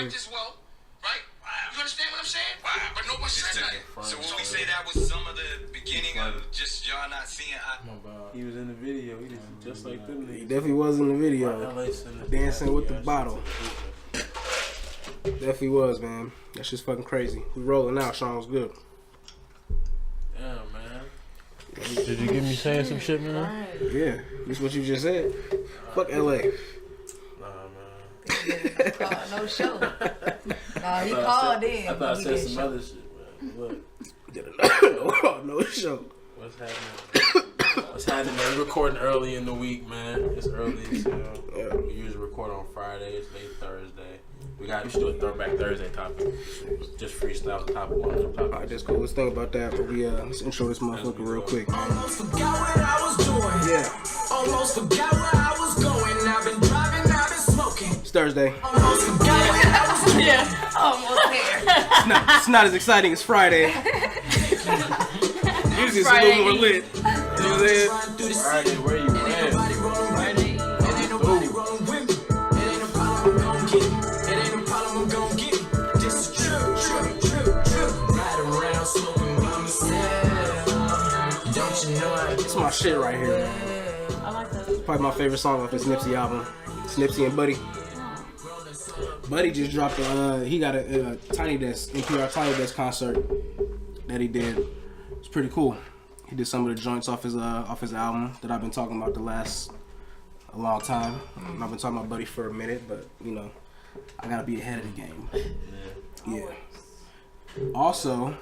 wife this well, right? You understand what I'm saying? But no one said nothing. So when we say that was some of the beginning of just y'all not seeing. He was in the video. He was just like them. He definitely was in the video. Dancing with the bottle. Definitely was, man. That shit's fucking crazy. We rolling out. Shawn was good. Damn, man. Did you get me saying some shit, man? Yeah, that's what you just said. Fuck LA. No show. Nah, he called in. I thought I said some other shit, man. Look. No show. What's happening? What's happening, man? We're recording early in the week, man. It's early, so we usually record on Fridays, late Thursday. We should do a Throwback Thursday topic. Just freestyle the topic one. Alright, that's cool. Let's think about that. But let's intro this motherfucker real quick, man. Almost forgot what I was doing. Yeah. Almost forgot where I was going. I've been driving, I've been smoking. It's Thursday. Almost forgot what I was doing. Yeah, almost there. It's not as exciting as Friday. Usually it's a little more lit. You know what I'm saying? Friday, where you at? It's my shit right here, man. I like that. It's probably my favorite song off his Nipsey album. It's Nipsey and Buddy. Buddy just dropped he got a Tiny Desk, NPR Tiny Desk concert that he did. It's pretty cool. He did some of the joints off his album that I've been talking about a long time. I've been talking about Buddy for a minute, but you know, I gotta be ahead of the game. Yeah. Also,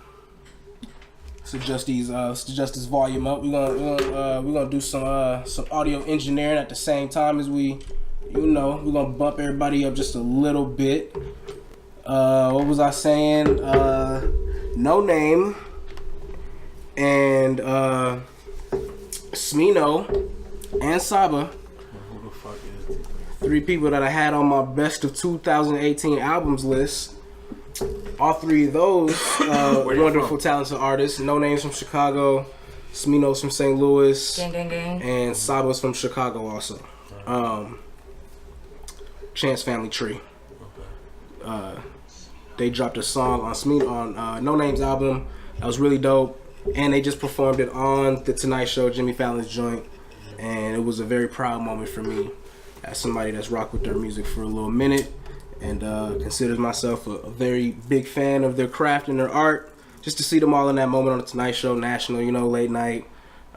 suggest this volume up. We're gonna do some audio engineering at the same time as we're gonna bump everybody up just a little bit. What was I saying? Noname and Smino and Saba. Who the fuck is it? 3 people that I had on my best of 2018 albums list. All 3 of those wonderful, talented artists. Noname's from Chicago, Smino's from St. Louis, Gang. and Saba's from Chicago also. Chance Family Tree. They dropped a song on Noname's album that was really dope, and they just performed it on the Tonight Show, Jimmy Fallon's joint, and it was a very proud moment for me as somebody that's rocked with their music for a little minute. And considers myself a very big fan of their craft and their art. Just to see them all in that moment on the Tonight Show, national, late night.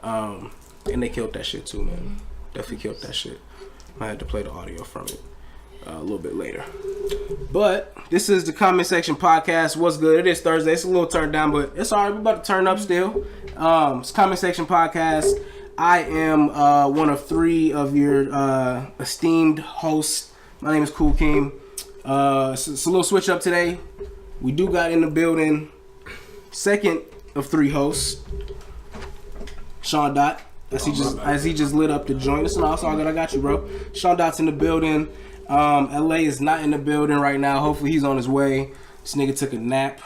And they killed that shit too, man. Definitely killed that shit. I had to play the audio from it a little bit later. But this is the Comment Section Podcast. What's good? It is Thursday. It's a little turned down, but it's alright. We're about to turn up still. It's Comment Section Podcast. I am one of 3 of your esteemed hosts. My name is Koo Keem. It's a little switch up today. We do got in the building second of 3 hosts, Shawn Dot, as he just lit up the joint. It's all good. I got you, bro. Shawn Dot's in the building. LA is not in the building right now. Hopefully he's on his way. This nigga took a nap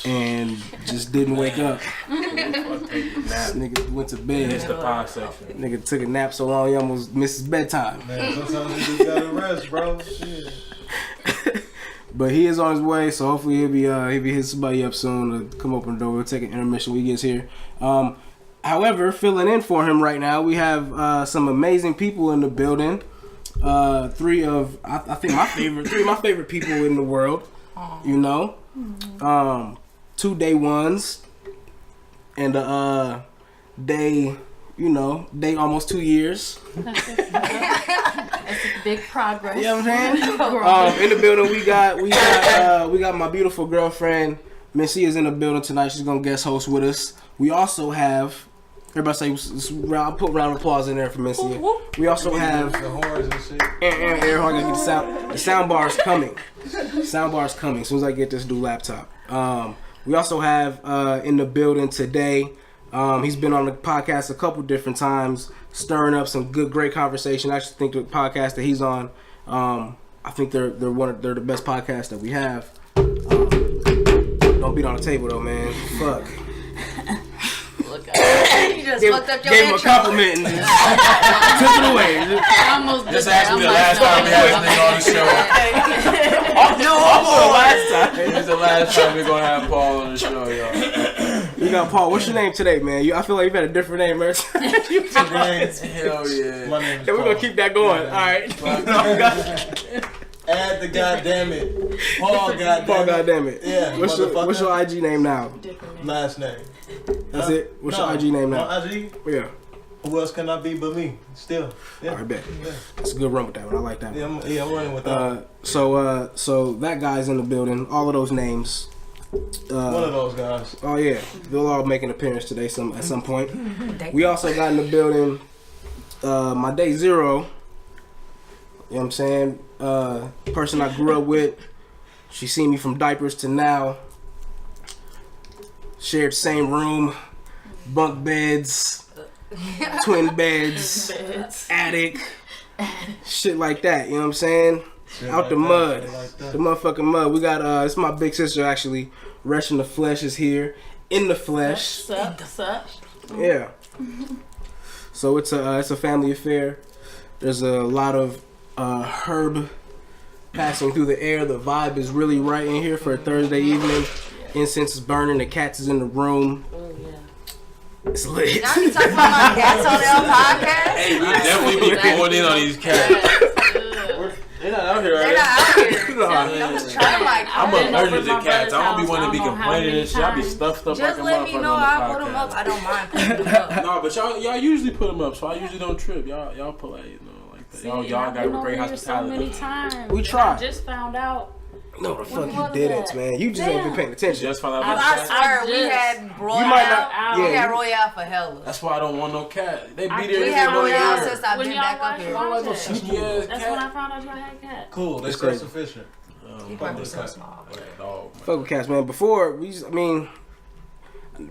and just didn't wake up. This nigga went to bed. It's the pod section. Nigga took a nap so long he almost missed his bedtime. Man, sometimes you just gotta rest, bro. Shit. But he is on his way, so hopefully he'll be hitting somebody up soon to come open the door. We'll take an intermission when he gets here. However, filling in for him right now, we have some amazing people in the building. 3 of my favorite people in the world. 2 day ones, and day almost 2 years. That's a big progress. You know what I'm saying? In the building we got my beautiful girlfriend Missy is in the building tonight. She's gonna guest host with us. We also have everybody say I'll put round of applause in there for Missy. We also have the horns and shit. Air horn, get the sound bar is coming. Sound bar is coming as soon as I get this new laptop. We also have in the building today. He's been on the podcast a couple different times, stirring up some great conversation. I actually think the podcast that he's on, I think they're the best podcasts that we have. Don't beat on the table though, man. Fuck. Look, you just fucked up your gave him a compliment and took it away. I almost This is actually the last time we had this nigga on the show. No, last time we're gonna have Paul on the show, y'all. We got Paul. What's your name today, man? I feel like you've had a different name every time. Hell yeah. My name is We're Paul. gonna keep that going. All right. Add the goddamn it. Paul goddamn Paul, it. goddamn it. Yeah. What's your IG name now? last name? That's it. What's your IG name now? My IG? Yeah. Who else can I be but me? Still. Yeah. All right, bet. Yeah. That's a good run with that one. I like that one. Yeah, I'm running with that. So that guy's in the building. All of those names. One of those guys. Oh yeah, they'll all make an appearance today at some point. We also got in the building my day zero. You know what I'm saying? Person I grew up with. She seen me from diapers to now. Shared same room, bunk beds, twin beds, attic, shit like that. You know what I'm saying? Out the mud, the motherfucking mud. We got it's my big sister actually. Resh in the flesh is here, in the flesh. Sup. Yeah. So it's a family affair. There's a lot of herb passing through the air. The vibe is really right in here for a Thursday evening. Incense is burning. The cats is in the room. Oh yeah. It's lit. Y'all be talking about my cats on their podcast? Hey, we definitely be going in on these cats. They're not out here, They're right? not out here. I'm just trying to like. I'm comment. allergic to cats. I don't be wanting to be complaining and shit. I be stuffed up Just like a let me motherfucker know. on the I'll put them up. podcast. I don't mind putting them up. No, but y'all usually put them up, so I usually don't trip. Y'all polite, you know, like that. Y'all got great hospitality. So many times. We try. I just found out. No, the fuck was you didn't, that? man. You just ain't been paying attention. Just found out. I swear, we just- had Royale. You might not. We Yeah. had Royale for hella. That's why I don't want no cat. They be I- there We every had other Royale year. since I've When been y'all back up watch here. I like no Project. sneaky ass That's when I cat. found out y'all had cats. Cool, that's It's crazy. self-sufficient. He probably so small. Like a dog, man. Fuck with cats, man. Before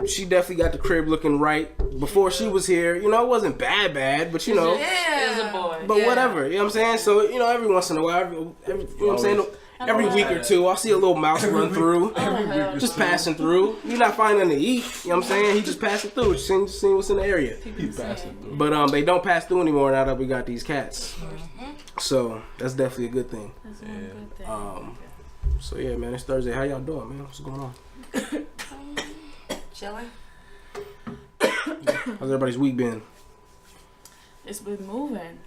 she definitely got the crib looking right. Before she was here, you know, it wasn't bad, but you know, Yeah. It was a boy. but whatever. You know what I'm saying? So you know, every once in a while, every you know what I'm saying. Every week or two, I'll see a little mouse run through, just passing through. You're not finding nothing to eat. You know what I'm saying? He just passing through, just seeing what's in the area. He passing through. But they don't pass through anymore now that we got these cats. So that's definitely a good thing. That's one good thing. So yeah, man, it's Thursday. How y'all doing, man? What's going on? Chilling. How's everybody's week been? It's been moving.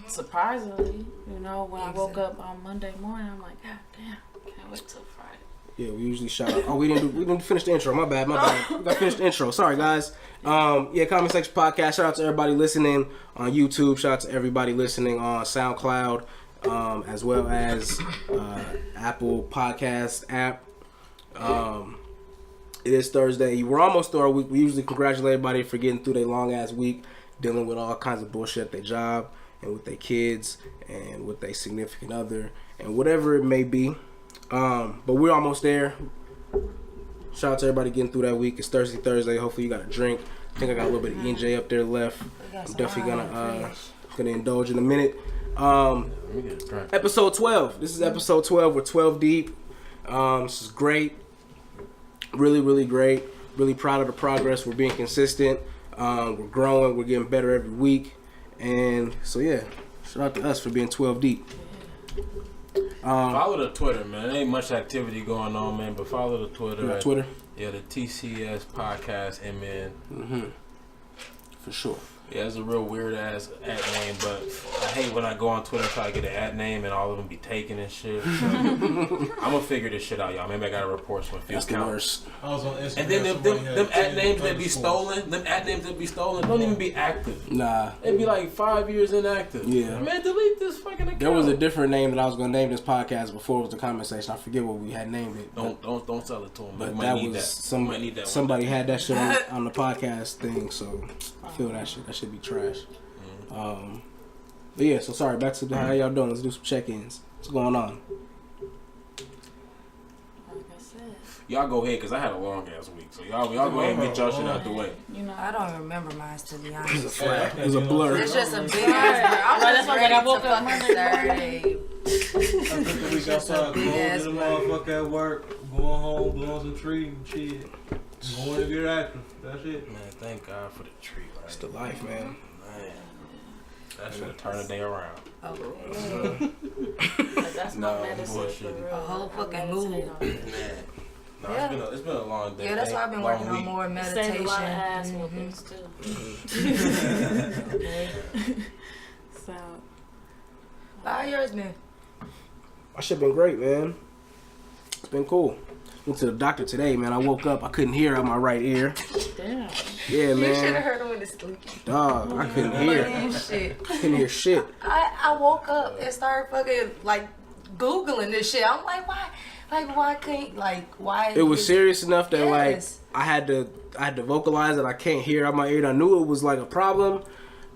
Surprisingly, you know, when I woke up on Monday morning, I'm like, God damn, can't wait till Friday. Yeah, we usually shout out. Oh, we didn't finish the intro. My bad. We got to finish the intro. Sorry, guys. Comment section podcast. Shout out to everybody listening on YouTube. Shout out to everybody listening on SoundCloud, as well as Apple Podcast app. It is Thursday. We're almost through our week. We usually congratulate everybody for getting through their long ass week, dealing with all kinds of bullshit at their job and with their kids and with their significant other and whatever it may be. But we're almost there. Shout out to everybody getting through that week. It's Thursday. Hopefully you got a drink. I think I got a little bit of ENJ up there left. I'm definitely gonna indulge in a minute. Episode 12. This is episode 12. We're 12 deep. This is great. Really, really great. Really proud of the progress. We're being consistent. We're growing. We're getting better every week. And so yeah, shout out to us for being 12 deep. Follow the Twitter, man. There ain't much activity going on, man, but follow the Twitter. You got Twitter? Yeah, the TCS Podcast MN. For sure. Yeah, it's a real weird ass ad name, but I hate when I go on Twitter and try to get an ad name and all of them be taken and shit. I'm gonna figure this shit out, y'all. Maybe I gotta report some That's the worst. I was on Instagram. And then them ad names that be stolen, don't even be active. Nah. It'd be like 5 years inactive. Yeah. Man, delete this fucking account. There was a different name that I was gonna name this podcast before it was the comment section. I forget what we had named it. Don't sell it to them. But We that might need was that. We might need that somebody had that shit on the podcast thing, so I feel that shit. That should be trash. But yeah, so sorry. Back to how y'all doing? Let's do some check-ins. What's going on? Like I said, Y'all go ahead, cause I had a long ass week. So y'all go ahead and get y'all shit out the way. you know. I don't remember mine, to be honest. It was a blur. It's just a big ass. I'm just That's why ready I to woke up fucking Monday Saturday. I took the week outside, going Yes, to the man. motherfucker at work, going home, blowing some trees and shit. Going to get active. That's it. Man, thank God for the tree. Right? It's the life, man. Man. That should turn the day around. Oh, Like, that's my medicine bullshit. for real. A whole I fucking meditate mood. on it. No, Yeah. it's been a long day. yeah, that's why I've been long working on week. more Saved meditation. a lot of ass Mhm. whoopings too. Okay. So, How yours been? My shit been great, man. It's been cool. Went to the doctor today, man. I woke up, I couldn't hear out my right ear. damn. Yeah, You should have man. heard him in the sleep. Dog, I couldn't hear. Man, shit. Couldn't hear shit. I woke up and started fucking like Googling this shit. I'm like, why? Like, why can't, like, why? It was serious enough that like Yes. I had to vocalize that I can't hear out my ear. And I knew it was like a problem,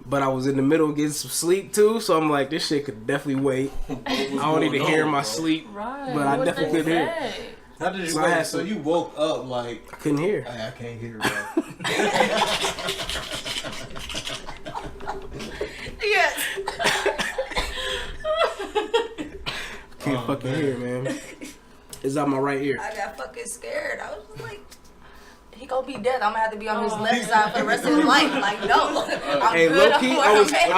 but I was in the middle of getting some sleep too. So I'm like, this shit could definitely wait. I don't need to hear my sleep, Right. but I What definitely they couldn't hear. say? How did you So I had so some- you woke up like I couldn't hear. I can't hear bro. Yes. Can't fucking hear, man. It's out my right ear. I got fucking scared. I was just like, he gonna be dead. I'm gonna have to be on his left side for the rest of his life. Like, no. I'm Hey, good. low key, I'm I was okay. getting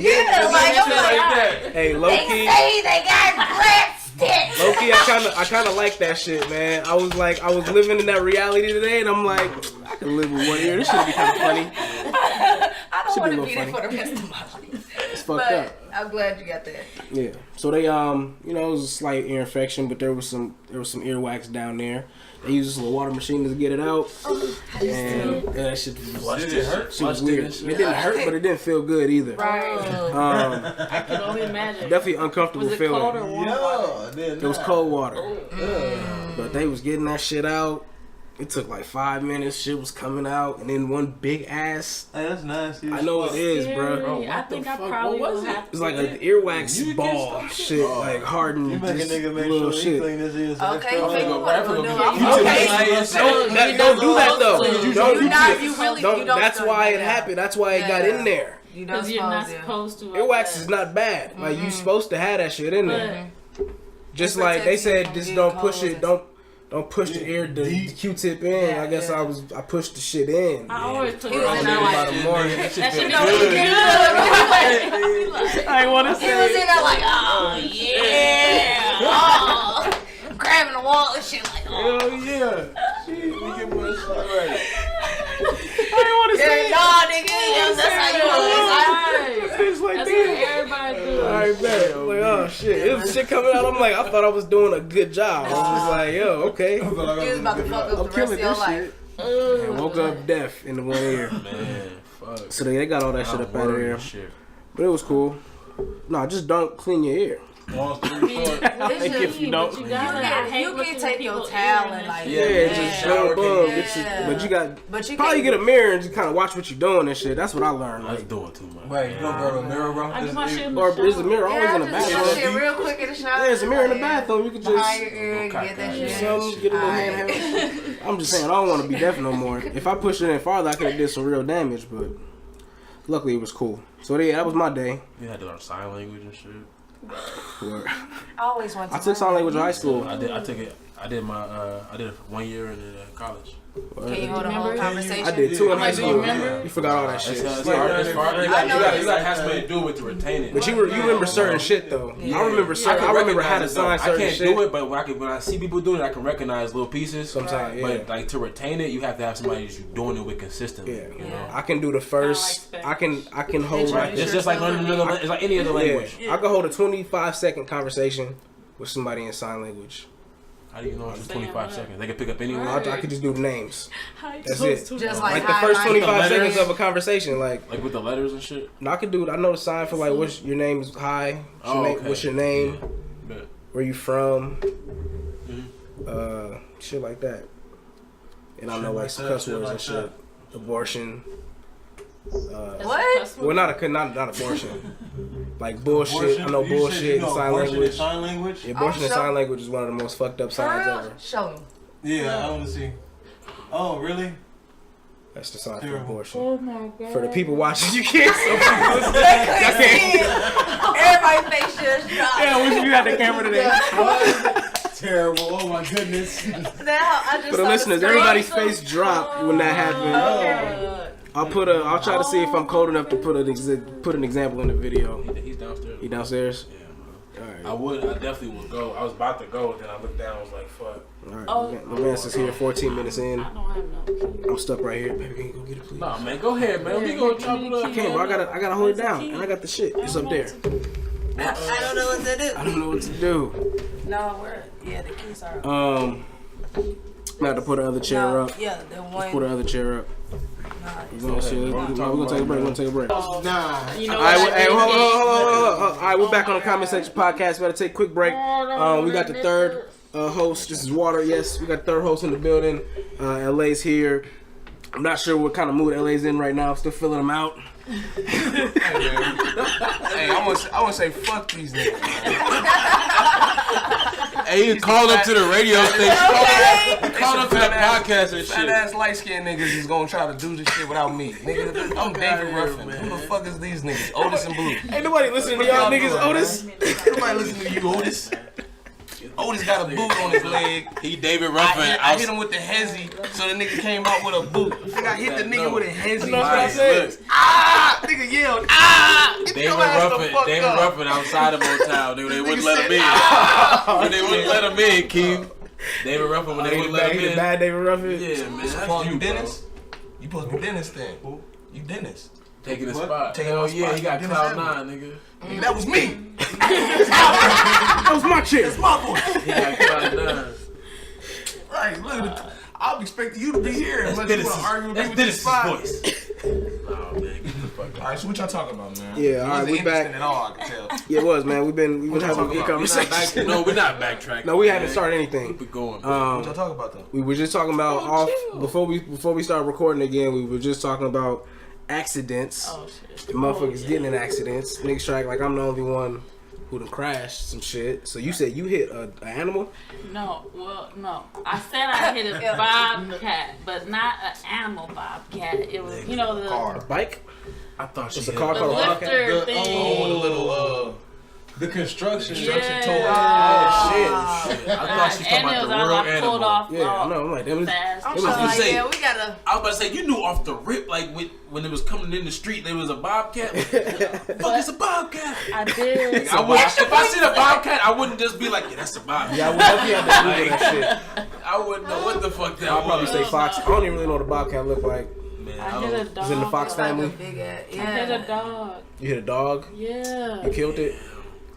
Yeah, like, I'm like, that. Hey, low they key, say they got breadsticks. low key, I kind of like that shit, man. I was living in that reality today, and I'm like, I can live with one ear. This should be kind of funny. I don't Should want be to a be little there for the rest of my life. It's fucked up. But I'm glad you got that. Yeah. So they it was a slight ear infection, but there was some earwax down there. They used this little water machine to get it out, and that shit was, Did it hurt? shit was Flushed it weird. and It shit? didn't hurt, but it didn't feel good either. Right. I can only imagine. Definitely uncomfortable Was it feeling. cold or warm water? It was cold water. But they was getting that shit out. It took like 5 minutes. Shit was coming out, and then one big ass. Hey, that's nasty. I know it is, bro. Scary. I what think the I fuck? probably What was will it? have It's to like do an it. earwax ball shit, like hardened. You make a just nigga make little sure he shit. clean his ears. Okay, I'm so you gonna want go to do right it. Okay. Don't do that though. Don't You're not, you really, don't. you don't That's start why doing it that. happened. That's why it got Yeah. in there. You don't Because you're not supposed to. supposed to. Earwax is not bad. Like you supposed to have that shit in there. Just It like they protects you said, from just getting don't push cold it. and- Don't push the ear, the Deep. Q-tip in. Yeah, I guess yeah. I pushed the shit in. I always put He it was on in there that like, By the morning. that shit You know know, I want to he was in there like, oh yeah, oh, grabbing the wall and shit like, oh. Hell yeah. Shit, we get more shit right. Yeah, nah, nigga, yeah, that's how you always. It's like That's damn. what everybody do. Alright, bet. Like, oh shit. It was shit coming out. I'm like, I thought I was doing a good job. I was like, yo, okay. You was about to fuck up I'm the rest killing of your this life. shit. And woke up deaf in the one ear. Man, fuck. So they got all that shit I'm up out of worried there. and shit. But it was cool. No, just don't clean your ear. Long story short. It's If just, you don't- But you gotta, I hate you can looking take at your people's towel ear and like, shit. Yeah, just shower boom, boom. can- Get your- But you got But you probably can get a mirror and just kind of watch what you're doing and shit. That's what I learned. I was Like, doing too much. Wait, you don't go to a mirror, bro? I do my shit in the or is the shower. mirror always in the just do bathroom? shit real quick in the shower. There's a mirror in the bathroom. You could just Behind your ear, get that Yeah. shit. some get a little handheld. I'm just saying, I don't want to be deaf no more. If I pushed it in farther, I could have did some real damage. But luckily, it was cool. So yeah, that was my day. You had to learn sign language and shit. Word. I always want to. I took sign language in high school. I took it. I did it 1 year in college. Can you hold a whole Remember? conversation? I did 2 in high Like, do you school. remember? You forgot all that shit. It's hard. You got to have somebody to do it to retain it. But you remember certain shit though. I remember certain. I remember how to sign I certain can't shit. do it, but when I see people doing it, I can recognize little pieces. Sometimes, yeah. But like to retain it, you have to have somebody that's doing it with consistently. Yeah. You know? I can do the first. I can hold like It's just like learning another. It's like any other language. I can hold a 25-second conversation with somebody in sign language. How do you know it's 25 seconds? They can pick up anywhere. I could just do the names. That's it. Just Like the hi, first hi, 25 letters. seconds of a conversation. Like, Like with the letters and shit. no, I know the sign for like what's your name is hi. What's your name? Yeah. Where you from? Shit like that. And I know like some cuss words and shit. Abortion. What? Well, not abortion. Like bullshit. I know bullshit in sign language. Sign language? Yeah, abortion in Oh, sign language is one of the most fucked up signs ever. Show me. Yeah, I want to see. Oh, really? That's the sign for Terrible. abortion. Oh my god. For the people watching, you can't. So people listening, y'all can't. Everybody face just dropped. Yeah, I wish you had the camera today. Terrible. Oh, my goodness. Now I just For the saw listeners, screen. everybody's face dropped when that happened. Okay. I'll try to see if I'm cold enough to put an example in the video. He's downstairs. He downstairs? Yeah. Alright. I definitely would go. I was about to go, then I looked down. I was like, fuck. Alright, my man's is here 14 minutes in. I don't have no key. I'm stuck right here. Baby, can you go get it, please? Nah, man, go ahead, man. We gonna chop it up. I can't, bro. I gotta hold it down. And I got the shit. It's up there. I don't know what to do. I don't know what to do. No, the keys are up. I'm about to put the other chair up. Yeah, the one. Put the other chair up. We're gonna take a break. We're gonna take a break. Nah. You know All right, what? hey, hold on. All right, we're back on the comment section podcast. We gotta take a quick break. We got the third host. This is Water. Yes, we got the third host in the building. LA's here. I'm not sure what kind of mood LA's in right now. I'm still filling them out. Hey, I want to say fuck these niggas, man. Hey, you called up to the radio station. You called up to the podcast and Fat shit. ass light skinned niggas is gonna try to do this shit without me. Nigga, I'm David Ruffin. Who the fuck is these niggas? Otis and Blue. Ain't nobody listening to y'all niggas, Otis. Nobody listening to you, Otis. Otis got a boot on his leg. He David Ruffin. I hit him with the hezzy, so the nigga came out with a boot. I hit the nigga with a hezzy. That's what I said. Ah! Nigga yelled, ah! Get David your ass the Ruffin, fuck David up. Ruffin outside of Motown. They wouldn't let him in. They wouldn't let him in, Keem. David Ruffin, when they wouldn't let him in. Bad David Ruffin. Yeah, man. Supposed to You, be bro. Dennis? You supposed to be Dennis then. You Dennis. Taking the spot. Taking Hell my yeah, spot. he got Dennis Cloud Edwards. 9, nigga. Nigga, that was me. That was my chair. My voice. He got Cloud 9. Right, look at the. I'm expecting you to be here. That's Unless you want to argue with me with this Dennis' spot. voice. Oh, man, get the fuck out. All right, so what y'all talking about, man? Yeah, It all right, wasn't we back. interesting at all, I can tell. Yeah, it was, man. We've been having a talking good about? conversation. No, we're not backtracking. No, we haven't man. started Keep anything. it going. What y'all talking about, though? We were just talking about before we started recording again. We were just talking about accidents. Oh shit. Motherfuckers getting in accidents. Niggas try like I'm the only one who done crashed some shit. So you said you hit an animal? No, well, no. I said I hit a bobcat, but not an animal bobcat. It was, you know, the Car. Bike? I thought she It's a hit car it. the called a bobcat. lifter thing. Oh, the little, The construction. Yeah. toy. Oh Shit. I thought she was talking about the real I pulled animal. off Yeah, I know. I'm like, that was. fast. I'm It was like, insane. yeah, we gotta. I was about to say, you knew off the rip, like when it was coming in the street, there was a bobcat. Fuck, it's a bobcat. I did. I would, if I seen a bobcat, I wouldn't just be like, yeah, that's a bobcat. Yeah, I would definitely have to Google that shit. I wouldn't know what the fuck that I'll was. probably say fox. I don't even really know what a bobcat look like. Man, I hit a dog. Is it in the fox Like a family? big ass. I hit a Yeah. dog. You hit a dog. Yeah. You killed it.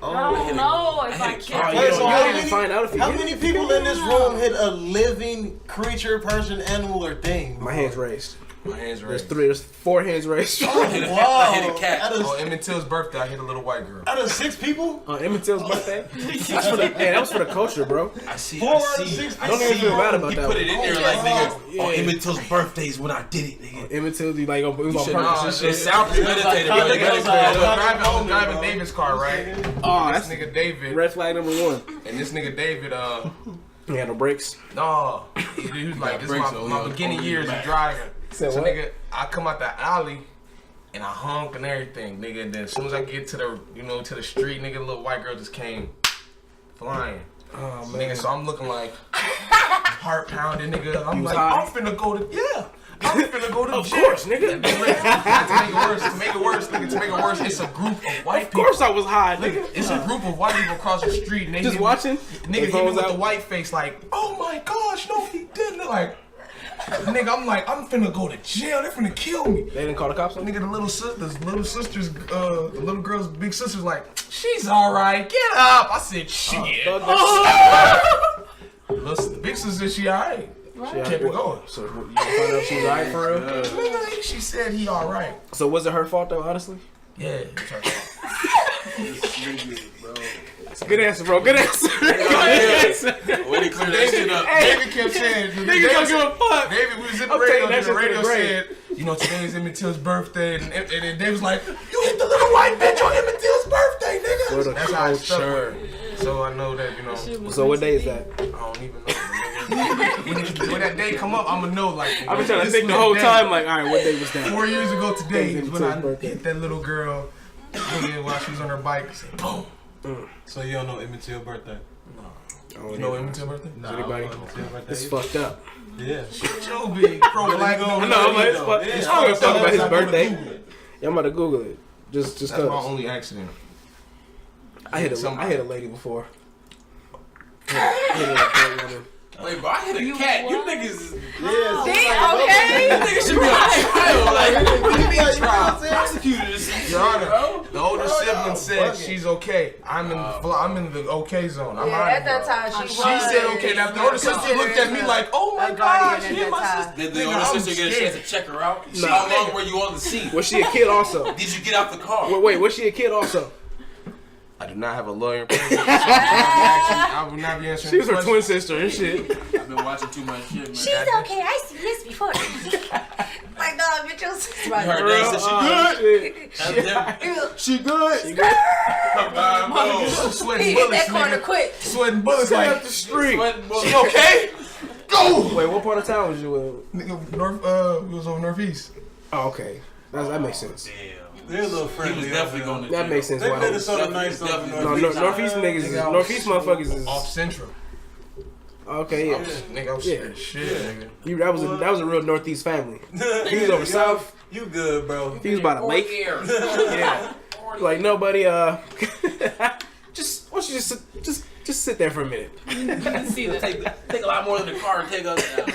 I don't know if I I hit a killed cat. You it. so don't how even many- find out if you How hit many it. people in this room hit a living creature, person, animal, or thing? My hands raised. My hands There's raised. there's 4 hands raised. Oh, I hit a wow. cat. Out On of, Emmett Till's birthday, I hit a little white girl. out of 6 people? On Emmett Till's birthday? That's for the, hey, that was for the culture, bro. I see. 4 I out of see. 6 I Don't even see. feel bad about He that put one. it in there Oh, like, wow. nigga, on Emmett Till's birthdays when I did it, nigga. Emmett Till's like, it was on Should purpose not. and It shit. sound premeditated, Like, but you gotta like, clear it up. I was driving David's car, right? Oh, This that's nigga David, red flag number 1. and this nigga David, He had no brakes. no, he was like, this is brakes my, on my your- beginning on your years of back. driving. Said So what? nigga, I come out the alley, and I honk and everything, nigga. And then as soon as I get to the, to the street, nigga, a little white girl just came flying. Oh, man. Nigga, so I'm looking like heart pounding, nigga. I'm You was like, high? I'm finna go to, yeah. I'm finna go to Of jail. course, nigga. And then, to make it worse, it's a group of white Of people. course I was high, nigga. It's a group of white people across the street, and they Just hit me- watching? Nigga Their hit me phones with out? the white face, like, oh my gosh, no, he didn't. Like, nigga, I'm finna go to jail. They're finna kill me. They didn't call the cops on me? Nigga, the little sisters, the little girl's big sister's like, she's all right. Get up. I said, shit. The big sister, she all right. Kept it going. So you find out if she was alright for real? Nigga, she said he all right. So was it her fault though, honestly? Yeah. Good answer, bro. Good answer. Way to clear that shit up. David kept saying, Niggas don't give a fuck. David, we was in the I'm radio, taking that and the shit to radio the grave. said, today's Emmett Till's birthday, and then David was like, you hit the little white bitch on Emmett Till's birthday, nigga. For the That's how I stuck culture. with it. So I know that, So what day is that? I don't even know. Nigga. When that day come up, I'ma know, like, I've been trying to this think the was whole day. time, like, alright, what day was that? 4 years ago today is when I Emmett Till's birthday. hit that little girl, nigga, while she was on her bike, I said, boom. So you don't know Emmett Till's birthday? You know Emmett's birthday? Nah, Anybody? It's fucked up. Yeah. Joe big pro-black. No, I'm like, it's fucked. I don't give a fuck about his birthday. Yeah, I'm about to Google it. Just That's my cause. only accident. I hit a lady before. Hit a woman. Wait, bro, I hit a cat. You niggas. Yeah. Okay. Niggas should be on trial. Like, what do you mean trial? Prosecutor this Your Honor, the older sibling said she's okay. I'm in the okay zone. I'm Yeah, out at of that here. time She she was. said okay. Now the older sister looked at me like, oh my A gosh, guardian she at my that sister. Did the Nigga, older I'm sister get a chance scared. to check her out? Nah. How long were you on the seat? Was she a kid also? Did you get out the car? Wait, was she a kid also? I do not have a lawyer in place. I will not be answering. She was her questions. twin sister and shit. I've been watching too much shit, man. She's okay. I see this before. Like, no, bitch, your sister's You right. heard that? Said she good? That's them. She good. She good. I'm sweating He hit bullets, that corner nigga. quick. Sweating bullets Stay up like, the street. she okay? Go! Wait, what part of town was you in? Nigga, we was on Northeast. Oh, okay. That makes sense. Damn. They're a little He friendly. was definitely going to That jail. makes sense. They Why? made it sort of nice. Definitely. No, Northeast niggas, Northeast motherfuckers is Off Central. okay. Yeah, Nigga, I'm scared as shit, nigga. that was a real Northeast family. He was over south. You good, bro? He was by the 4 lake. years. Yeah, like nobody. Just why don't you just sit there for a minute. See, take a lot more than the car and take us down.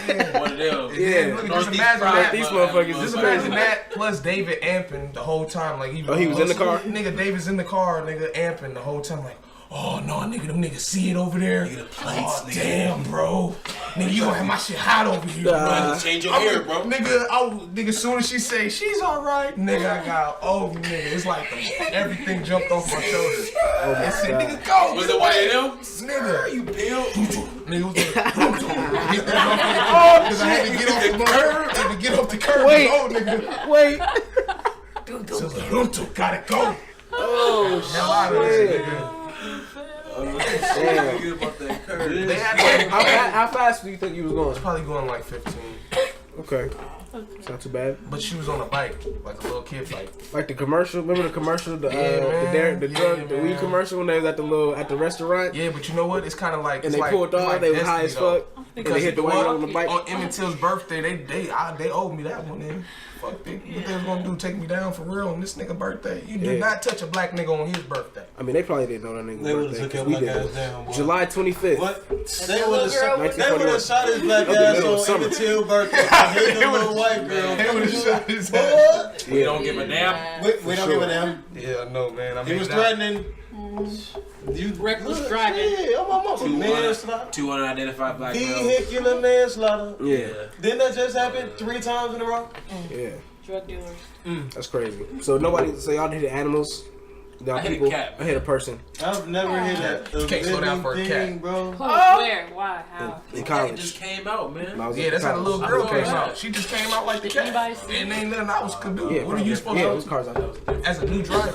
One of them. Yeah. Look, just Northeast imagine pride, that. These mother- motherfuckers- Just motherfuckers. imagine that plus David amping the whole time. Like he was in the car? Nigga, David's in the car, nigga, amping the whole time. Like, oh no, nigga, them niggas see it over there. Nigga, the plates, Oh nigga. damn, bro. Nigga, you gonna have my shit hot over here, bro. Change your hair, bro. Nigga, as soon as she say she's alright, nigga, I got nigga. It's like everything jumped off my shoulders. I said, God. nigga, go. Was it one of them? Nigga, You built. nigga, was like, because I had to get off the curb. I had to get off the curb. Wait. Oh, nigga. Wait. So it's like, Runto, gotta go. Oh Hell out of this, shit. nigga. Damn. Forget about that curve. They had How fast do you think you was going? probably going like 15. Okay, it's not too bad. But she was on a bike, like a little kid bike. Like the commercial, remember the commercial, the man. the drug, Yeah, the weed man. commercial when they was at the restaurant Yeah, but you know what? It's kind of like and it's they like, pulled it's off. like They was high as destiny, fuck. though. And they Because hit the what? white on the bike. On Emmett Till's birthday, they owed me that one. Then fuck, what they was gonna do? Take me down for real on this nigga birthday? You do Yeah. not touch a black nigga on his birthday. I mean, they probably didn't know that nigga They would birthday have took 'cause him we like did. ass down, boy. July 25th. What? They little would girl have shot. was- They would have shot his black That was the ass middle of on summer. Emmett Till birthday. Hit the little white girl. They would have shot his ass. What? We don't give a damn. We don't give a damn. Yeah, no man. I He made was it out. threatening. You Reckless driving. Yeah, I'm on my manslaughter. 2 unidentified black girls. Vehicular manslaughter. Yeah, Didn't that just happen 3 times in a row? yeah, Drug dealers. that's crazy. So nobody, so y'all hit animals. Y'all I hit a people. cat. I hit a person I've never hit a You can't slow down for a living cat. thing, bro. Who? Where? Why? How? in It college. just came out, man. When I was Yeah, in that's how the college. little girl I came thought out. that. She just came out like the cat. Anybody see And ain't nothing I was could do. Yeah, What are you supposed yeah, to it was cars out there. do? As a new driver.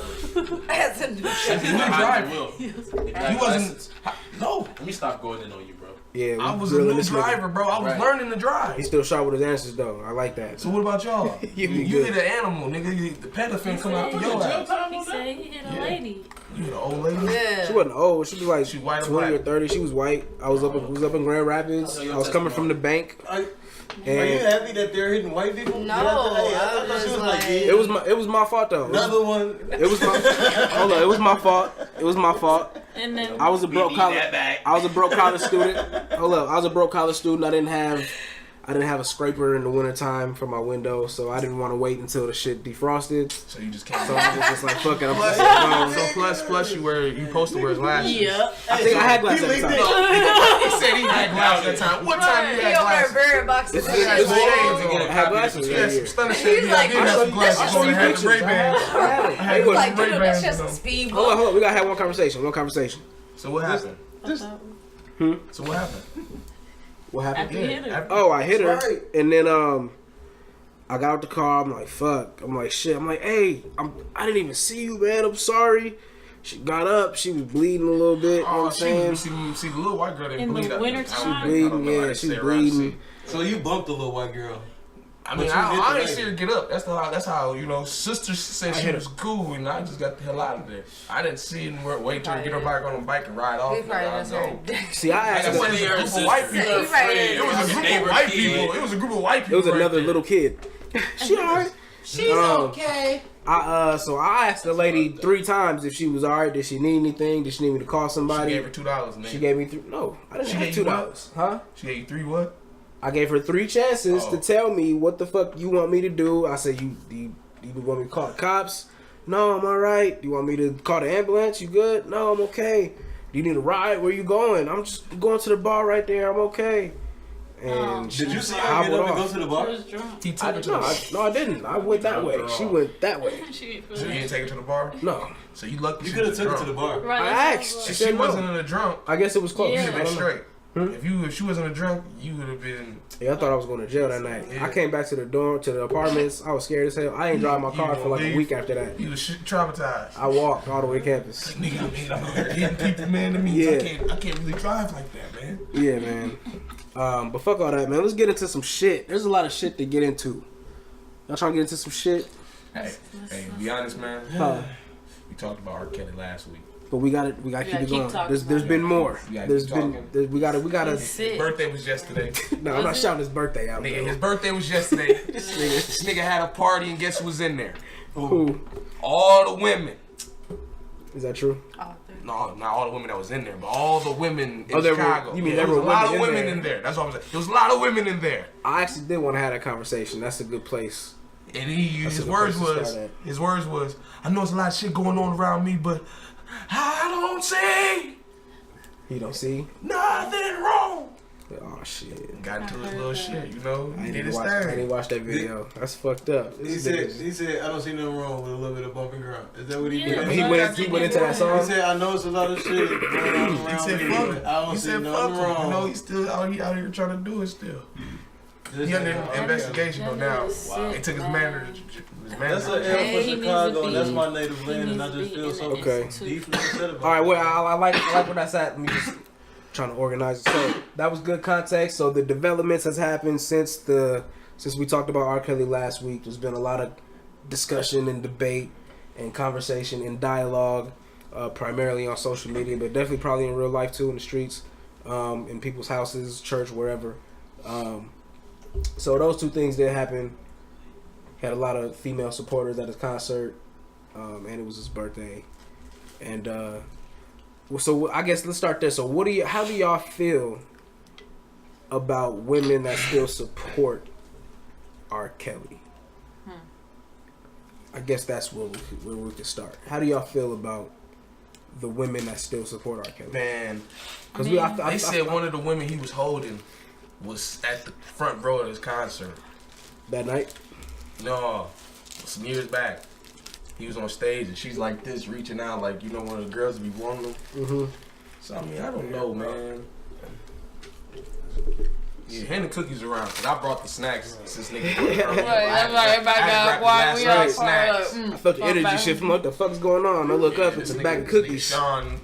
As a new As a new Behind driver. the wheel. You wasn't. No. Let me stop going in on you, bro. Yeah, I we was a grilling new this nigga. driver, bro. I was Right. learning to drive. He's still sharp with his answers though. I like that. So what about y'all? You be You good. hit an animal, nigga. The pedophile come out to your ass. He said he hit a lady. You hit an old lady. She Yeah. wasn't old. She was like She white or 20 or black? 30. She was white. I was up in Grand Rapids. I was coming from the bank, Are you and happy that they're hitting white people? No, Hey, I I thought she was was like, like- yeah. it was my fault though. Another one. It was my hold on. It was my fault. It was my fault. And then I was a broke need college. that back. I was a broke college student. Hold up. I was a broke college student. I didn't have a scraper in the wintertime for my window, so I didn't want to wait until the shit defrosted. So you just came So out. I was just like, fuck it. I'm just like, So plus you supposed to wear glasses. yeah. I think I had glasses at the time. He said he had glasses at the time. What time you He had over there glasses? burying boxes. This and is- shit. this is- Shades I had glasses. Yeah, Yeah, some yeah. stunner shit. He's Yeah, like, I did have some I glasses show on. you I had the pictures. Ray-Bans. Hey, had look, Like, Ray-Bans dude, that's just on. a speed hold on, bump. hold on. We gotta have one conversation. So what happened? So what happened? What happened? After you hit her. Oh, I hit her, Right. and then I got out the car. I'm like, fuck. I'm like, shit. I'm like, hey, I didn't even see you, man. I'm sorry. She got up. She was bleeding a little bit. You know what I'm saying? See, the little white girl didn't In the bleed. wintertime? I don't Bleeding, know how yeah. to She say was it right. bleeding. So you bumped the little white girl. I mean, I ain't see her get up. That's how you know. Sister said she was cool, and I just got the hell out of there. I didn't see it and wait till her get her back on the bike and ride off. See, I asked it wasn't a group of white people. It was a group of white people. It was a group of white people. It was another little kid. She alright. She's okay. So I asked the lady 3 times if she was alright. Did she need anything? Did she need me to call somebody? She gave her $2, man. She gave me No, I didn't have $2. Huh? She gave you 3 what? I gave her 3 chances to tell me what the fuck you want me to do. I said, you want me to call the cops? No, I'm alright. Do you want me to call the ambulance? You good? No, I'm okay. Do you need a ride? Where you going? I'm just going to the bar right there. I'm okay. And did you see her get up and go to the bar? He took her to the bar. No, I didn't. I went that way. She went that way. So you didn't take her to the bar? No. So you lucky. You could have took her to the bar. Right, I asked. If she wasn't in a drunk, I guess it was close. you'd have been straight. Hmm? If she wasn't a drunk, you would have been. Yeah, I thought I was going to jail that night. Yeah. I came back to the dorm, to the apartments. I was scared as hell. I ain't drive my car for like a week after that. You was traumatized. I walked all the way to campus. Nigga, I'm hitting people, man. To me, yeah. I can't really drive like that, man. Yeah, man. But fuck all that, man. Let's get into some shit. There's a lot of shit to get into. Y'all trying to get into some shit? Hey, be honest, man. We talked about R. Kelly last week. But we gotta keep it going. There's been more. We gotta. His birthday was yesterday. No, I'm not shouting his birthday out. Nigga, his birthday was yesterday. This nigga had a party and guess who was in there? Who? All the women. Is that true? No, not all the women that was in there, but all the women in Chicago. You mean there was a lot of women in there? That's what I'm saying. There was a lot of women in there. I actually did want to have that conversation. That's a good place. And his words was, I know there's a lot of shit going on around me, but I don't see. He don't see nothing wrong. Oh shit! Got into his little shit, you know. I didn't watch that video. That's fucked up. He said, I don't see nothing wrong with a little bit of bump and grind. Is that what he did? He went into that song. He said, I know it's a lot of shit going on around me, but I don't see nothing wrong. You know, he's still out here trying to do it still. He under investigation though now. Wow. They took his manager. That's an L for Chicago, and that's my native land, and I just feel so deeply upset about it. All right, well, I like where that's at. Let me just trying to organize it. So that was good context. So the developments has happened since we talked about R. Kelly last week. There's been a lot of discussion and debate and conversation and dialogue, primarily on social media, but definitely probably in real life too, in the streets, in people's houses, church, wherever. So those 2 things did happen. Had a lot of female supporters at his concert, and it was his birthday. And so I guess let's start there. So how do y'all feel about women that still support R. Kelly? I guess that's where we could start. How do y'all feel about the women that still support R. Kelly? Man, because they said one of the women he was holding was at the front row of his concert that night. No, some years back, he was on stage and she's like this, reaching out like, you know, one of the girls would be warming them. Mm-hmm. So I mean, I don't know, man. Yeah, hand the cookies around, cause I brought the snacks since nigga. I felt the energy shift. What the fuck's going on? I look up, it's a bag of cookies. Shawn,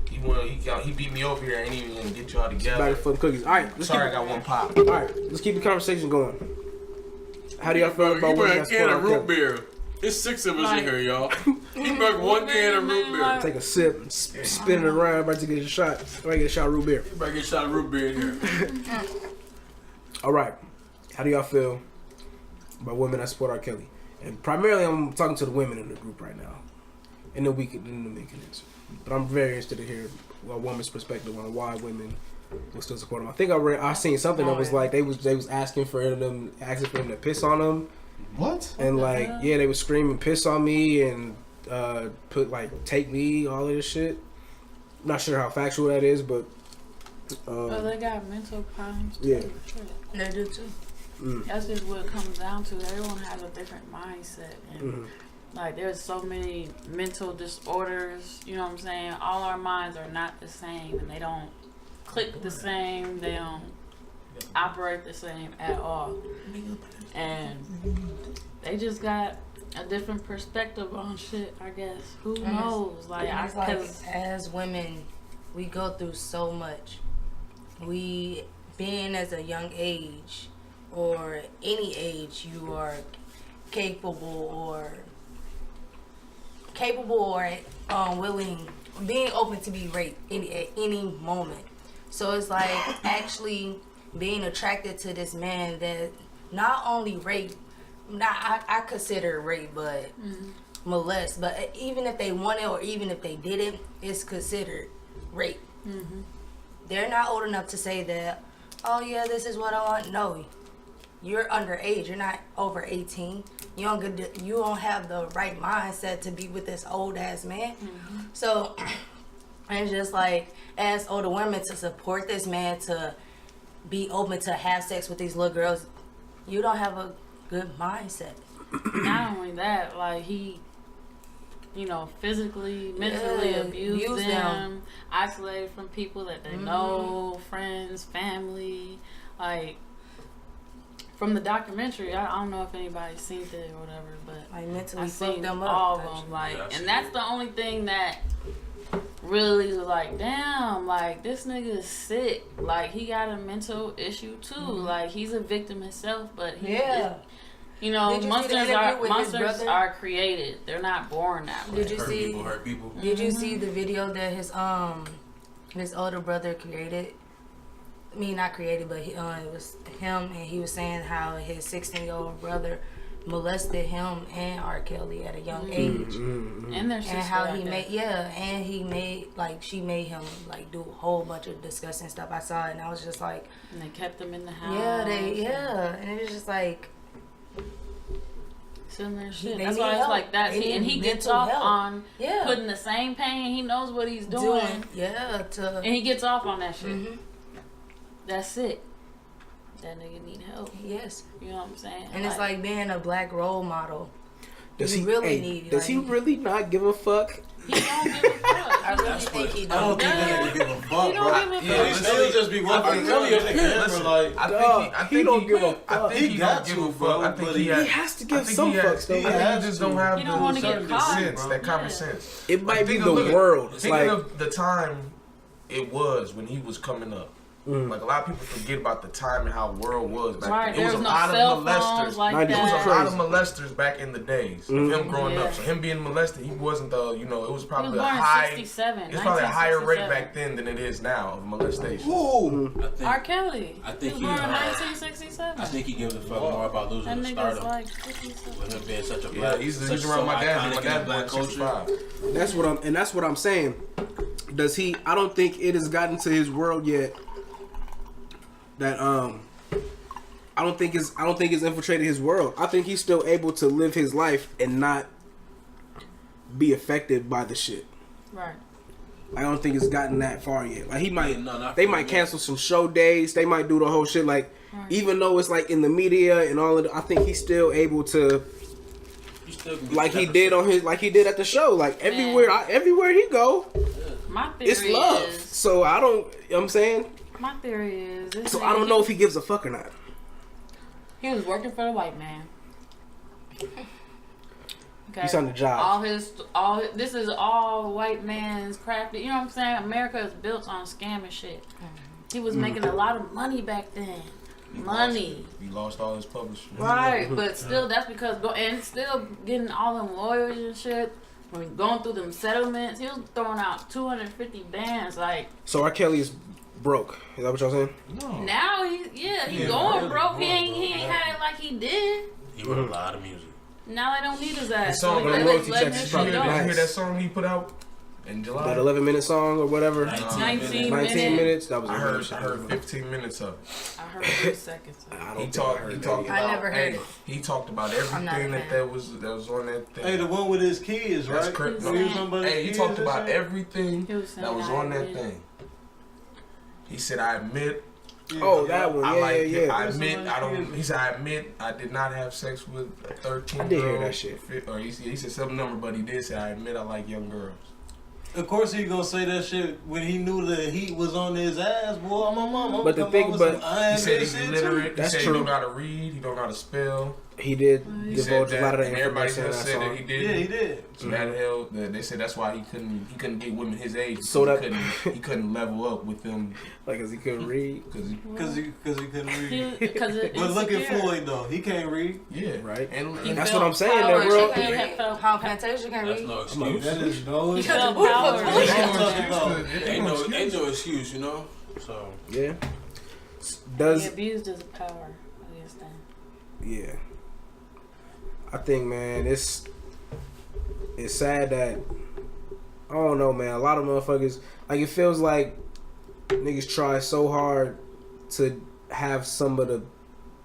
he beat me over here. I ain't even gonna get y'all together. Bag of fucking cookies. All right, sorry, I got one pop. All right, let's keep the conversation going. How do y'all feel about women that can of root beer? There's 6 of us in here, y'all. He broke 1 can of root beer. Take a sip, spin it around, about to get a shot. About to get a shot of root beer. You about to get a shot of root beer in here. All right, how do y'all feel about women that support R. Kelly? And primarily, I'm talking to the women in the group right now, and then we can answer. But I'm very interested to hear a woman's perspective on why women will still support him. I think I seen something that was like they was asking for him to piss on them. What? And like they was screaming piss on me and put like take me, all of this shit. Not sure how factual that is, but well, they got mental problems too. Yeah, they do too. That's just what it comes down to. Everyone has a different mindset, and like there's so many mental disorders. You know what I'm saying? All our minds are not the same, and they don't click the same. They don't operate the same at all, and they just got a different perspective on shit. I guess who knows? Like, as women, we go through so much. We being as a young age, or any age you are capable or willing, being open to be raped at any moment. So it's like actually being attracted to this man that not only rape, I consider rape, but molest. But even if they want it or even if they did it, it's considered rape. They're not old enough to say that, oh yeah, this is what I want. No, you're underage. You're not over 18. You don't have the right mindset to be with this old ass man. So it's just like, as older women, to support this man to be open to have sex with these little girls, you don't have a good mindset. Not only that, like he, physically, mentally abused them, isolated from people that they know, friends, family. Like, from the documentary, I don't know if anybody's seen it or whatever, but like mentally I seen them all up, of them. Like, and that's the only thing that really was like, damn, like this nigga is sick. Like he got a mental issue too. Like he's a victim himself, but monsters are created. They're not born that way. Did you see? Hurt people. Did you see the video that his older brother created? I mean, not created, but it was him, and he was saying how his 16-year-old brother molested him and R. Kelly at a young age, and how he she made him like do a whole bunch of disgusting stuff. I saw it, and I was just like, and they kept him in the house. And it was just like similar shit. That's why it's like that. And he gets off on putting the same pain. He knows what he's doing. And he gets off on that shit. That's it. That nigga need help. Yes. You know what I'm saying? And it's like being a black role model. Does he really not give a fuck? He don't give a fuck. I really think he I don't think he don't give a fuck, He don't give a fuck. He still just be walking really in the camera like, I think he don't give a fuck. I think He he got don't give a to, fuck. bro, I think but he he has to give some fucks, though. He just don't have He don't wanna get the caught, sense, bro. that common Yeah. sense. It might be Think the of- look, world. It's Thinking like of the time it was when he was coming up. Like a lot of people forget about the time and how world was back Right, then. It was there a no lot cell of molesters. phones like It It was that. a lot of molesters back in the days of him growing Yeah. up. So him being molested, he wasn't the, it was He was probably born a in high, 67. it's probably a higher rate 1967. back then than it is now of molestation. R. Kelly. I think he was born in 1967. I think he gives a fuck more about That losing the nigga's stardom. like 57. With him being such a Yeah, black, he's around my dad. My dad black born in culture. 65. that's what I'm saying. Does he? I don't think it has gotten to his world yet. That I don't think it's infiltrated his world. I think he's still able to live his life and not be affected by the shit. Right. I don't think it's gotten that far yet. Like he might, not they for might me. cancel some show days. They might do the whole shit. Like even though it's like in the media and all of, I think he's still able to, like he did on his, like he did at the show. Like everywhere he go, My theory it's love. is. So I don't. You know what I'm saying. My theory is. This So nigga, I don't know if he gives a fuck or not. He was working for the white man. Okay. He's on the job. This is all white man's crafted. You know what I'm saying? America is built on scam and shit. He was making a lot of money back then. He lost all his publishing. Right, but still, that's because and still getting all them lawyers and shit. When going through them settlements, he was throwing out 250 bands. Like So R. Kelly is broke. Is that what y'all saying? No. now, he's going really broke. He going ain't had it like he did. He wrote a lot of music. Now they don't need his ass. The song, So the they royalty letting checks his is shit probably go. Did you nice. hear that song he put out in July? That 11-minute song or whatever. 19 19 minutes. That was. I heard 15 minutes of it. I heard 3 seconds. I He don't talked think I heard about. that. I never heard it. He talked about I'm not a everything fan. that was on that thing. Hey, the one with his kids, That's right? correct. When he was talking about his Hey, he kids talked and about shit? everything He was saying that was I on that admit. thing. He said, "I admit." Oh, that one. I Yeah, like yeah, it. yeah. I admit I don't. He said, "I admit I did not have sex with a 13." I did hear that shit. Or he said some number, but he did say, "I admit I like young girls." Of course he gonna say that shit when he knew the heat was on his ass, boy. My mama. But the thing- but He said he's shit illiterate. He That's said true. he don't know how to read. He don't know how to spell. He did He divulge said a lot of that, that and everybody information in else that said song. that he did. Yeah, he did. So that hell, they said that's why he couldn't get women his age. So that he couldn't level up with them. Like, cause he couldn't read. Because he couldn't read. But But look at Floyd though. He can't read. Yeah, right. And that's what I'm saying, though, bro. How Fantasia can That's read. no excuse. That is no He felt power. Ain't no excuse, you know. So Yeah. He abused his power against them. Yeah. I think, man, it's sad that, I don't know, man, a lot of motherfuckers, like, it feels like niggas try so hard to have some of the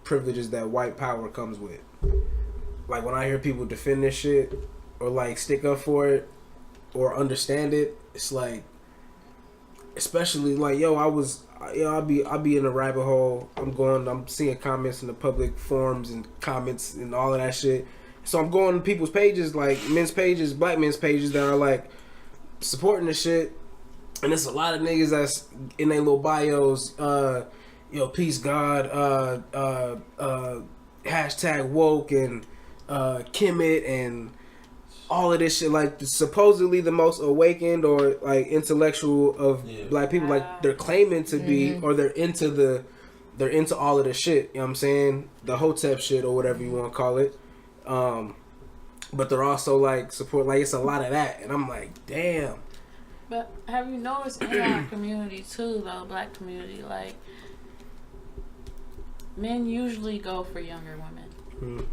privileges that white power comes with. Like, when I hear people defend this shit or like stick up for it or understand it, it's like, especially like, I'll be in a rabbit hole. I'm seeing comments in the public forums and comments and all of that shit. So I'm going to people's pages, like men's pages, black men's pages that are like supporting the shit. And there's a lot of niggas that's in their little bios, peace God, hashtag woke and Kemet and all of this shit, like supposedly the most awakened or like intellectual of black people, like they're claiming to be, or they're into all of this shit, you know what I'm saying, the Hotep shit or whatever you want to call it, but they're also like support, like it's a lot of that, and I'm like, damn. But have you noticed in our community too, though, black community, like men usually go for younger women.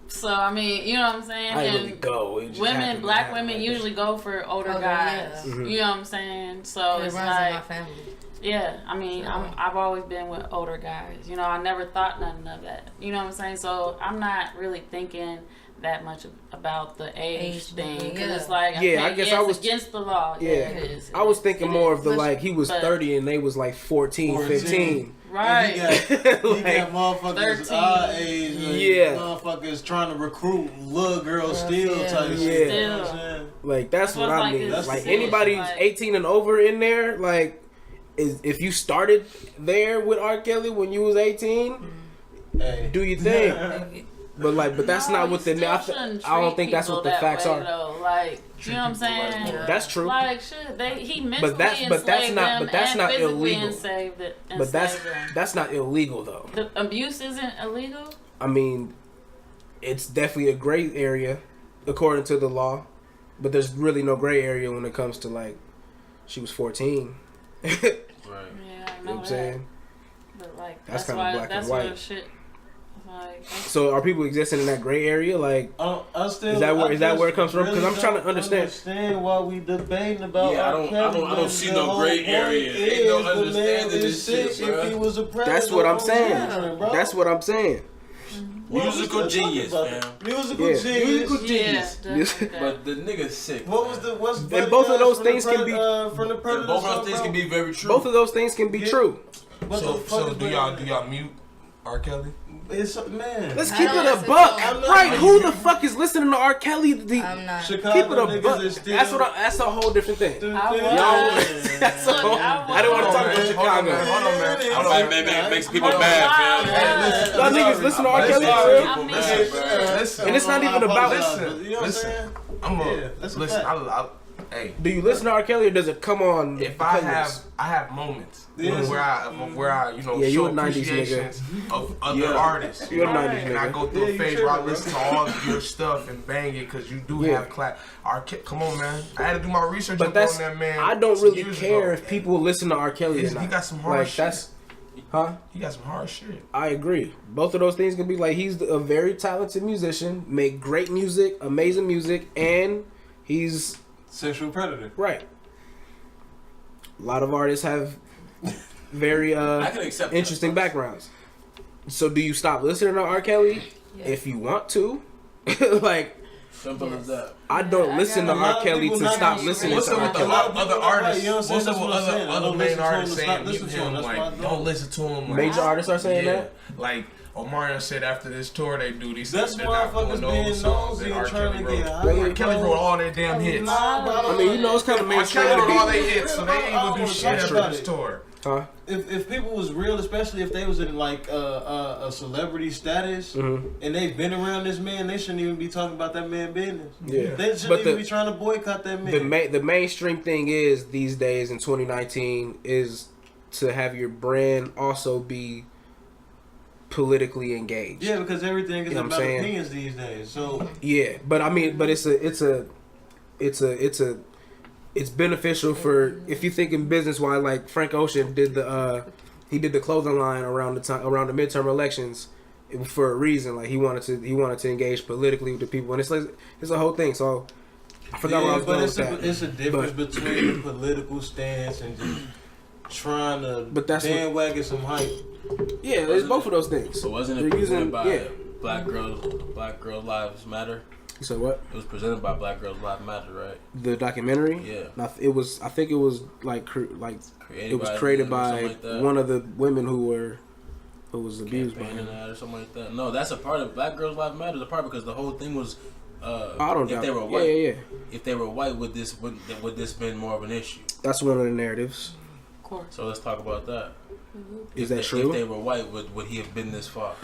So I mean, you know what I'm saying? I and really go. It just women, black women like usually go for older guys. Yeah. You know what I'm saying? So It it's runs like, in my family. yeah. I mean, I've always been with older guys. You know, I never thought nothing of that. You know what I'm saying? So I'm not really thinking that much about the age thing, because it's like, I guess I was against the law. Yeah, it is. I was thinking more of the, like, he was But- 30 and they was like 14. 15. Right. He got motherfuckers 13. our age. Like, Yeah. Motherfuckers trying to recruit little girls still type Yeah. shit. You know what I'm saying? Like, that's what I like mean. it's Like, sick. anybody Like- 18 and over in there, like, if you started there with R. Kelly when you was 18, Hey. do your thing. But that's not what the. I don't think that's what the facts are. Though. Like, you know what I'm saying? That's true. Like, shit, he mentally that's not physically illegal. But that's not illegal though. The abuse isn't illegal. I mean, it's definitely a gray area according to the law, but there's really no gray area when it comes to like she was 14. right. Yeah, I know, You know what I'm saying? But like, That's that's kinda why black and that's white. where shit. Like, So are people existing in that gray area? Like, I still, is that where it comes from? Because I'm trying to understand. Why we debating about. Yeah, I don't see no gray area. Ain't no understanding this shit, bro. If he was a predator, That's what I'm saying. Yeah, That's what I'm saying. Musical genius, man. Musical Yeah. genius. Musical yeah, genius. definitely. But the nigga's sick. What's And both of those things can be. from the predator? Both of those things can be very true. Both of those things can be true. So do y'all mute R. Kelly? It's man. Let's I keep don't it a listen buck, to him. right? Who the fuck is listening to R. Kelly? I'm not. Chicago Keep it a niggas buck. is still. That's a whole different thing. Dude, I dude, was. yeah. That's a whole. I don't want to talk about Chicago. Hold on, man. Hold on, man. Makes people Hold on. mad, fam. Y'all niggas listen to R. Kelly, I bro? mean, Listen, And it's not even about. Listen, you know what I'm listen. saying? I'm Yeah, a that's a listen. fact. Hey, Do you listen to R. Kelly or does it come on? if the I playlist? have moments Yes. where I Yeah, you show a 90s appreciations of other Yeah. artists. You're a know? 90s And I nigga. go through Yeah, a you phase tripping, where I bro. listen to all of your stuff and bang it because you do Yeah. have come on, man. I had to do my research But up that's. on that man. I don't really years care ago. if people listen to R. Kelly or He not. got some hard like shit. that's. Huh? He got some hard shit. I agree. Both of those things can be like he's a very talented musician, make great music, amazing music, and he's Sexual predator. right. A lot of artists have very I can accept that. interesting backgrounds. So do you stop listening to R. Kelly if you want to? Like Simple as that. I don't I listen got to a lot R. of Kelly people to not stop gonna- listening What's to up R. with a Kelly. lot of other artists? You know what I'm saying? What's up That's with what I'm saying. I other don't main listen to him artists to saying stop mute listening to him. him? That's why I Like, don't. don't listen to him. Like, Major artists are saying yeah. that. Like Omarion said after this tour they do, these That's they're not motherfuckers doing being those songs nosy that and R. trying Kelly to get wrote. high. R. Kelly wrote all their damn hits. Nah, bro, I mean, you know, it's kind of R. mainstream Kelly to wrote all be. their hits, so they ain't gonna do shit after this tour. Huh? If people was real, especially if they was in like a celebrity status, and they've been around this man, they shouldn't even be talking about that man business. Yeah. They shouldn't even be trying to boycott that man. The mainstream thing is these days in 2019 is to have your brand also be politically engaged. Yeah, because everything is about opinions these days. So yeah, but I mean, but it's beneficial for if you think in business wise, like Frank Ocean did the clothing line around the midterm elections for a reason. Like he wanted to engage politically with the people, and it's a whole thing. So I forgot what I was going with that. It's a difference between the political stance and just trying to bandwagon some hype. Yeah, it's both of those things. So wasn't it presented by Black Girls Lives Matter? You said what? It was presented by Black Girls Lives Matter, right? The documentary? Yeah. It was. I think it was created by one of the women who was abused by him or something like that. No, that's a part of Black Girls Lives Matter. It's a part because the whole thing was. I don't know. They were white. Yeah. If they were white, would this been more of an issue? That's one of the narratives. Of course. So let's talk about that. Is that true? If they were white, would he have been this far?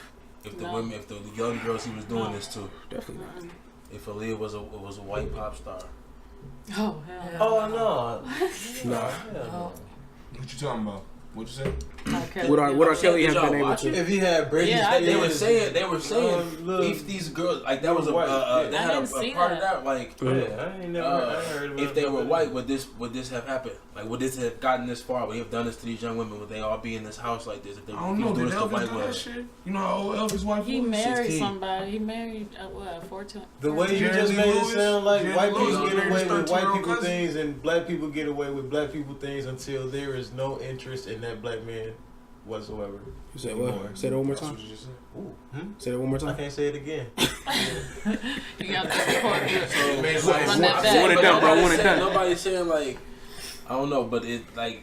If the women, if the young girls he was doing this to, definitely not. If Aaliyah was a white pop star. Oh hell. Oh no. No. What you talking about? What you say? Would R. Kelly have been able to? If he had Britney, they were saying if these girls like that was they had a part of that like I ain't never heard about if they were white would this have happened? Like would this have gotten this far? Would he have done this to these young women? Would they all be in this house like this? If they I don't know. Did this to Elvis white do that women? shit? You know how old Elvis' wife was? He married 16. somebody. He married 14. The way you just made it sound like white people get away with white people things and black people get away with black people things until there is no interest in that black man whatsoever. You said what? Say that one more time. Say that one more time. I can't say it again. You got to record it. So Run that back. One and done, bro. One and done. Nobody's saying like I don't know, but it like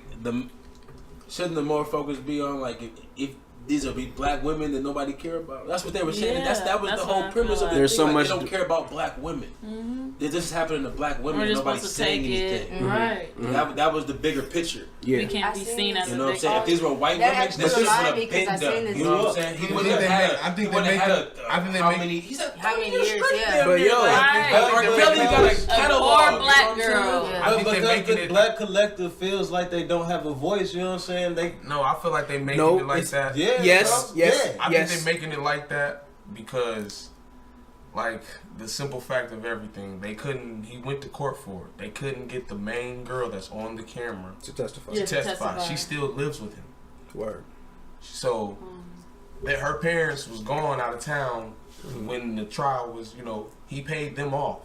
shouldn't the more focus be on like if these are black women that nobody care about? That's what they were saying. Yeah, that was the whole premise of it. There's so much. They don't care about black women. This is happening to black women. And nobody's saying anything. Right. That was the bigger picture. Yeah. We can't be seen as you know what I'm saying. If these were white women, this would have been done. You know what I'm saying? He wouldn't have had. I think they had how many? He said How many years? Yeah. But yo, R. Kelly got a catalog. Or black girl. I think they're making it. Black collective feels like they don't have a voice. You know what I'm saying? No, I feel like they making it like that. Yeah. Yes. I think they're making it like that because, like, the simple fact of everything, he went to court for it. They couldn't get the main girl that's on the camera to testify. Yeah, to testify. She still lives with him. Word. So, her parents was gone out of town when the trial was, he paid them off.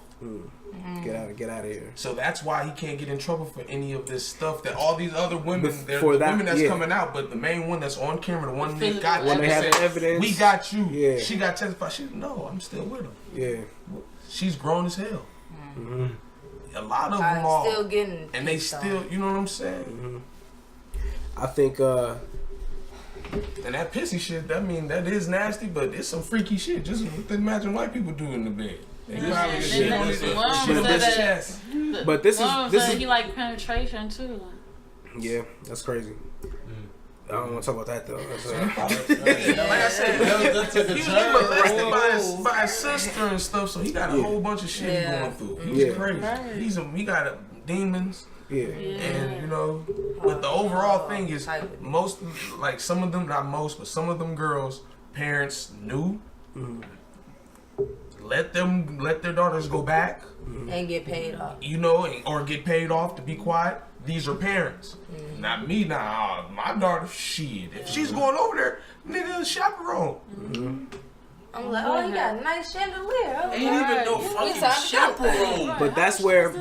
Get out of here. So that's why he can't get in trouble for any of this stuff that all these other women, women that's coming out, but the main one that's on camera, the one that got when they have evidence, we got you. Yeah. She got testified. No, I'm still with him. Yeah. She's grown as hell. A lot of them are still getting, and they still, you know what I'm saying? I think. And that pissy shit, that is nasty, but it's some freaky shit. Just imagine white people do in the bed. They probably shit on his chest. But this is he like penetration too. Yeah, that's crazy. I don't want to talk about that though. Like I said, he was molested by his sister and stuff, so he got a whole bunch of shit going through. He's crazy. Right. He got demons. Yeah. And but the overall thing is most, like some of them, not most, but some of them girls' parents knew. Let their daughters go back and get paid off. Or get paid off to be quiet. These are parents. Not me now. My daughter, shit. If she's going over there, nigga, chaperone. I'm like, oh, you got a nice chandelier. Ain't even no fucking chaperone. But that's what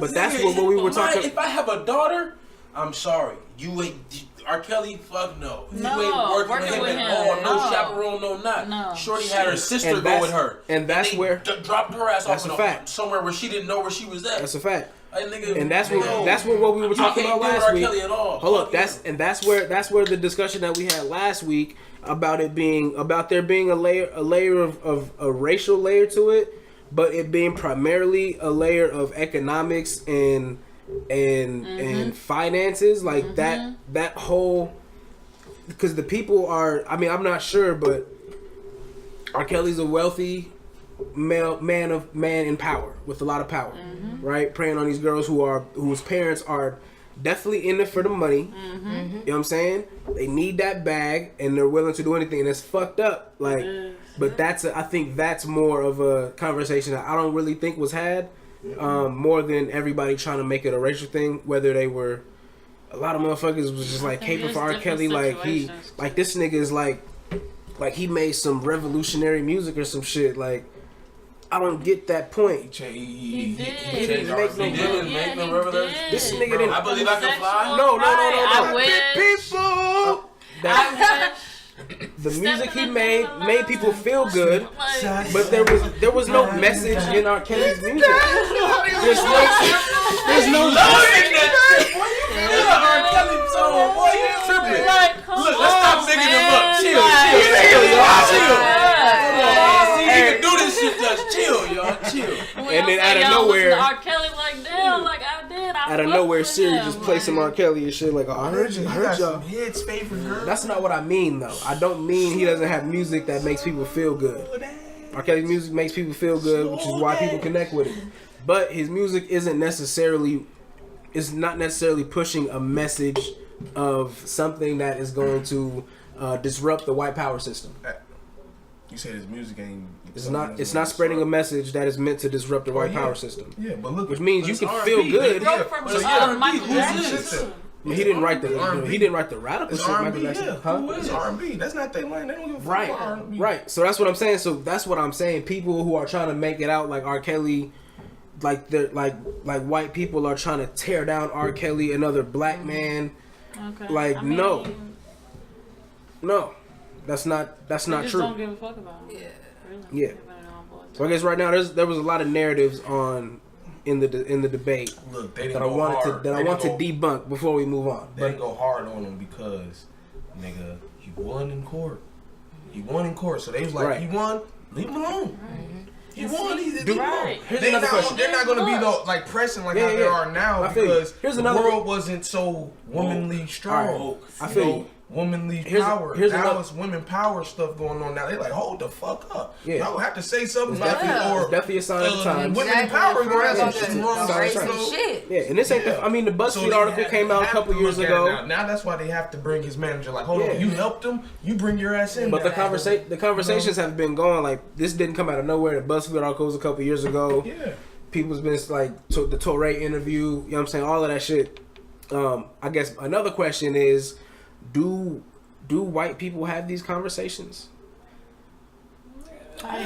we were talking. If I have a daughter, I'm sorry. You ain't. R. Kelly, fuck no. You No, ain't working with him at all. No chaperone, no not. No. Shorty had her sister go with her. And that's where dropped her ass off somewhere where she didn't know where she was at. That's a fact. And that's what we were talking about last week. Kelly at all. Hold up, that's where the discussion that we had last week about there being a layer of a racial layer to it, but it being primarily a layer of economics and finances, like that whole because the people are. I mean, I'm not sure, but R. Kelly's a wealthy man in power with a lot of power, right? Preying on these girls whose parents are definitely in it for the money. You know what I'm saying? They need that bag and they're willing to do anything, and it's fucked up. Like, but I think that's more of a conversation that I don't really think was had. More than everybody trying to make it a racial thing, whether they were. A lot of motherfuckers was just like caping for R. Kelly, like this nigga is like he made some revolutionary music or some shit. Like, I don't get that point. He did. He didn't make no revolution. This nigga didn't. I believe I can fly. No. I wish. People. The music he made people feel good, but there was no message in R. Kelly's music. There's no R. Kelly song, boy, you tripping. Look, let's stop bigging him up. Chill, See, you can do this shit, just chill, y'all, chill. And then out of nowhere, R. Kelly like damn, like I did. out of nowhere, Siri just play some R. Kelly and shit. Like, oh, I heard y'all. Hits, favorite girl. That's not what I mean, though. I don't mean he doesn't have music that makes people feel good. R. Kelly's music makes people feel good, which is why people connect with it. But his music isn't necessarily. It's not necessarily pushing a message of something that is going to disrupt the white power system. You said his music ain't. It's not spreading a message that is meant to disrupt the white power system. Yeah, but look, which means you can feel good. He didn't write the. He didn't write the radical shit. Michael Jackson. Who is R&B? That's not their lane. They don't give a fuck about R&B. Right. So that's what I'm saying. So that's what I'm saying. People who are trying to make it out like R. Kelly. Like they're like white people are trying to tear down R. Kelly, another black man. Okay. Like no, that's not true. Don't give a fuck about him. Yeah. So I guess right now there was a lot of narratives in the debate. Look, they that I wanted to debunk before we move on. They didn't go hard on him because, nigga, he won in court. So they was like, right. He won, leave him alone. Right. He won. Here's another question. They're not going to be like pressing like how they are now because the world wasn't so womanly strong. Right. I feel you. Womanly power. Now it's women power stuff going on now. They like, hold the fuck up. Yeah. Y'all have to say something. It's definitely a sign of the times. Women power going to have some wrong shit. Yeah, and this ain't the BuzzFeed article came out a couple years ago. Now that's why they have to bring his manager like, hold on, you helped him, you bring your ass in. But the conversations have been going like this didn't come out of nowhere. The BuzzFeed article was a couple years ago. Yeah. People's been like the Touré interview, you know what I'm saying, all of that shit. I guess another question is, do white people have these conversations? I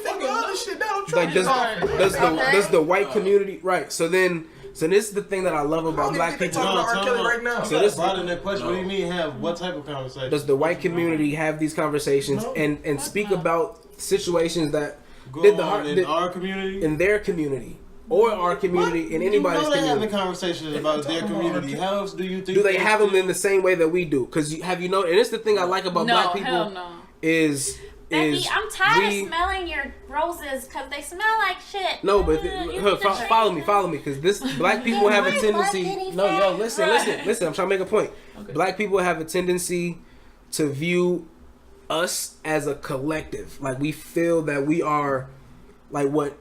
think of other shit now. Like does the white community right? So this is the thing that I love about black people. Right now. So this that question. What do you mean have what type of conversation? Does the white community have these conversations and speak about situations that did in our community, in their community? Or our community, in anybody's community. Having conversations about their community. How else do you think? Do they have them in the same way that we do? Because have you know? And it's the thing I like about black people. Hell no. Is I'm tired of smelling your roses because they smell like shit. No, but follow me. Because this black people have a tendency. Listen. I'm trying to make a point. Okay. Black people have a tendency to view us as a collective. Like we feel that we are, like what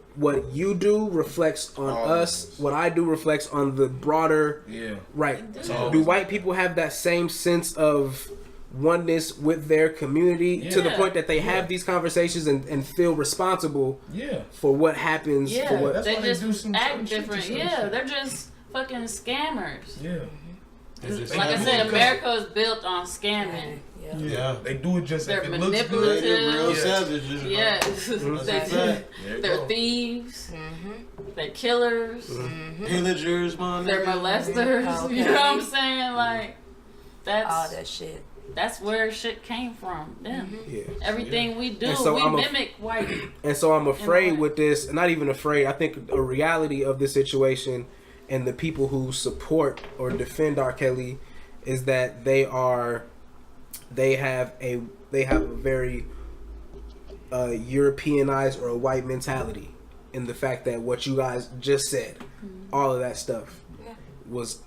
you do reflects on us. What I do reflects on the broader. Yeah. Right. Do white people have that same sense of oneness with their community to the point that they have these conversations and feel responsible for what happens? Yeah. For what They just act different. Yeah. They're just fucking scammers. Yeah. Like I said, America is built on scamming. Yeah, they do it just. They're if it manipulative. looks good. Real savages. Yes, they're thieves. They're killers. Pillagers, man. They're molesters. You know what I'm saying? Like that's all that shit. That's where shit came from. Them. Yeah. Everything we do, so we mimic white. And so I'm afraid with this. Not even afraid. I think a reality of this situation and the people who support or defend R. Kelly is that they have a very Europeanized or a white mentality in the fact that what you guys just said, all of that stuff was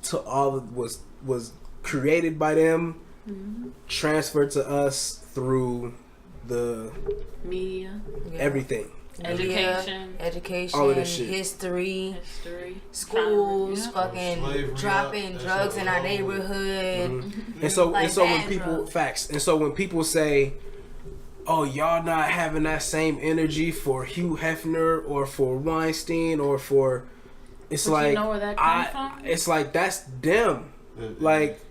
created by them, transferred to us through the media, everything. Education, all of this shit. history, schools, fucking Slavery, dropping drugs in our neighborhood. And so Like when people when people say, "Oh, y'all not having that same energy for Hugh Hefner or for Weinstein or for," it's like, you know where that comes from? It's like that's them. Like,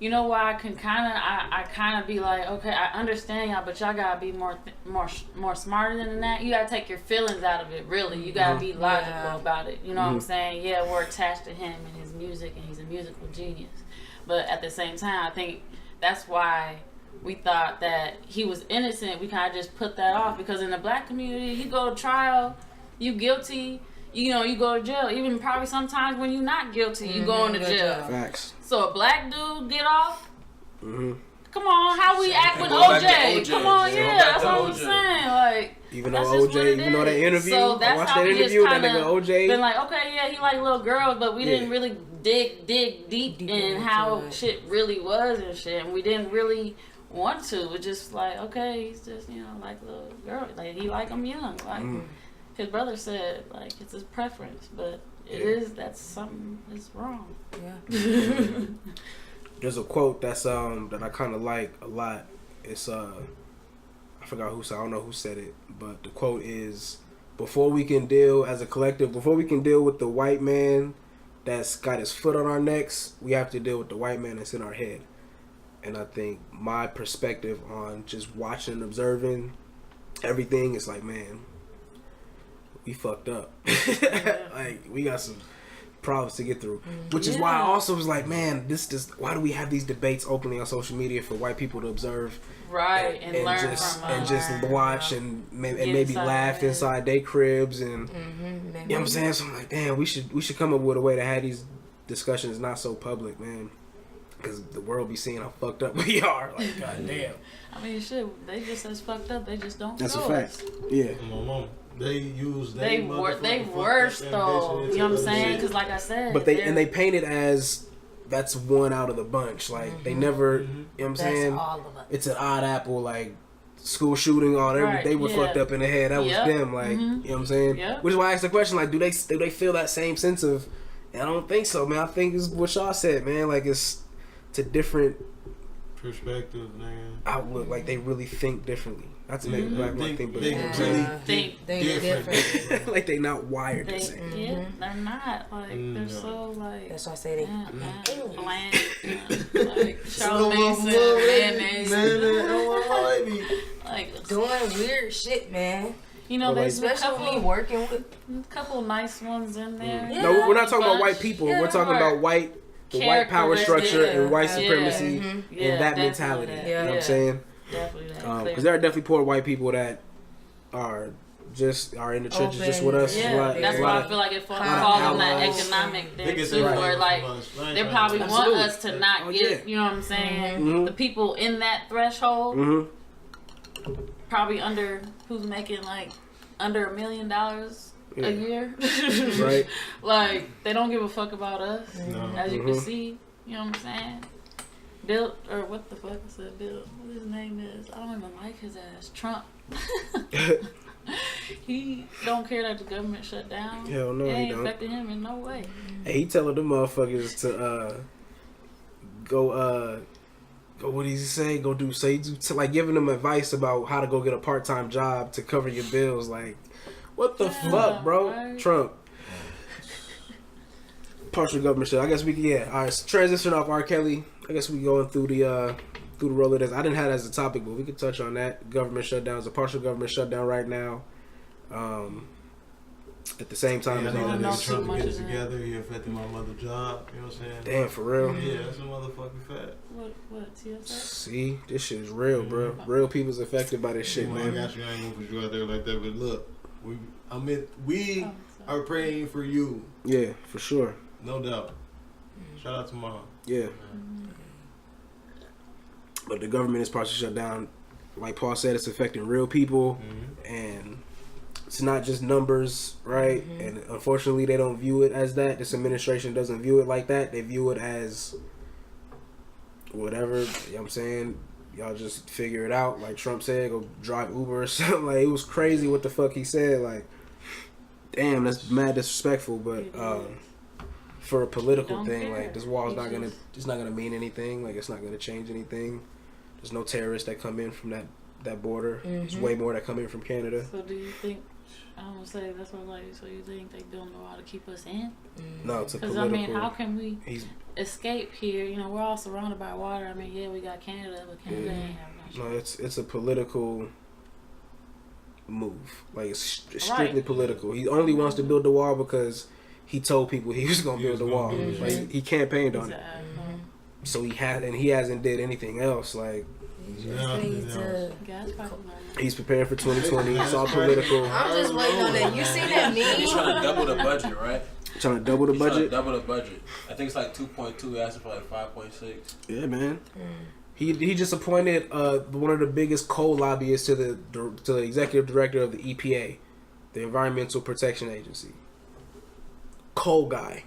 you know why I can I kind of be like, okay, I understand y'all, but y'all gotta be more smarter than that. You gotta take your feelings out of it. Really, you gotta be logical about it. You know what I'm saying? Yeah, we're attached to him and his music, and he's a musical genius. But at the same time, I think that's why we thought that he was innocent. We kind of just put that off because in the black community, you go to trial, you guilty. You know, you go to jail. Even probably sometimes when you're not guilty, you go into jail. Facts. So a black dude get off? Come on, how we act with OJ? Come on, that's what I'm saying. Like, even though OJ, even though that interview, so that's I watched how that we interview, just that nigga OJ. been like, okay, yeah, he like little girls, but we didn't really dig deep in how shit really was and shit, and we didn't really want to. It's just like, okay, he's just, you know, like little girl, like he like him young, like. His brother said, like, it's his preference, but that's something that's wrong. Yeah. There's a quote that's that I kind of like a lot. It's I forgot who said, I don't know who said it, but the quote is, before we can deal as a collective, before we can deal with the white man that's got his foot on our necks, we have to deal with the white man that's in our head. And I think my perspective on just watching and observing everything is like, man, we fucked up. Like, we got some problems to get through. Which is why I also was like, man, why do we have these debates openly on social media for white people to observe? Right, and learn just, from and just watch and maybe laugh inside their cribs and you know what I'm saying? So I'm like, damn, we should come up with a way to have these discussions not so public, man. Because the world be seeing how fucked up we are. Like, goddamn. I mean, shit, they just as fucked up. They just don't. That's a fact. Yeah. They use they worse though. You know what I'm saying? Because like I said, but they paint it as that's one out of the bunch. Like they never, you know what I'm saying? All of us. It's an odd apple. Like school shooting, they were fucked up in the head. That was them. Like you know what I'm saying? Which is why I asked the question. Like, do they feel that same sense of? And I don't think so, man. I think it's what y'all said, man. Like it's a different perspective, man. Outlook. Like they really think differently. Not to make black men think, but they really think different. Like they not wired the same. Yeah, they're not. Like they're so like. That's why I say they bland. Like Charlamagne mayonnaise. Like doing weird shit, man. You know, there's especially working with a couple nice ones in there. Yeah. No, we're not talking about white people. We're talking about the white power structure and white supremacy and that mentality. You know what I'm saying? Definitely. Because there are definitely poor white people that are in the trenches just with us. Yeah, that's why I feel like it falls on that economic thing too, where like they probably want us to not get, you know what I'm saying? The people in that threshold, probably who's making like under $1 million a year, right? Like they don't give a fuck about us, as you can see. You know what I'm saying? Bill, or what the fuck is that Bill? What his name is? I don't even like his ass. Trump. He don't care that the government shut down. Hell no, it ain't he don't. affecting him in no way. Hey, he telling them motherfuckers to go what does he say? Go do like giving them advice about how to go get a part-time job to cover your bills. Like, what the fuck, bro? Right? Trump. Partial government shit. I guess we can, all right, so transition off R. Kelly. I guess we going through the roll of this. I didn't have it as a topic, but we could touch on that. Government shutdown is a partial government shutdown right now. At the same time as all this. Trump to get it together. He affected my mother's job. You know what I'm saying? Damn, for real? Yeah, that's a motherfucking fact. What? See, this shit is real, bro. Real people's affected by this shit, man. I got you. I ain't gonna put you out there like that, but look, we are praying for you. Yeah, for sure. No doubt. Shout out to Mom. Yeah. But the government is partially shut down. Like Paul said, it's affecting real people, and it's not just numbers, right? And unfortunately, they don't view it as that. This administration doesn't view it like that. They view it as whatever. You know what I'm saying? Y'all just figure it out. Like Trump said, go drive Uber or something. Like, it was crazy what the fuck he said. Like, damn, that's mad disrespectful. But for a political thing, like, this wall's not gonna, it's not gonna mean anything. Like, it's not gonna change anything. There's no terrorists that come in from that border. There's way more that come in from Canada. So do you think? I don't say that's what like. So you think they don't know how to keep us in? No, it's a Because political. I mean, how can we escape here? You know, we're all surrounded by water. I mean, yeah, we got Canada, but Canada ain't have no. No, it's a political move. Like, it's strictly political. He only wants to build the wall because he told people he was gonna build the wall. Like, he campaigned on it. So he hasn't did anything else. Like, he's preparing for 2020. It's all political. I'm just waiting on that. You seen that meme? He's trying to double the budget, right? Trying to double the budget. Trying to double the budget. I think it's like 2.2. Asking for like 5.6. Yeah, man. He just appointed one of the biggest coal lobbyists to the executive director of the EPA, the Environmental Protection Agency. Coal guy.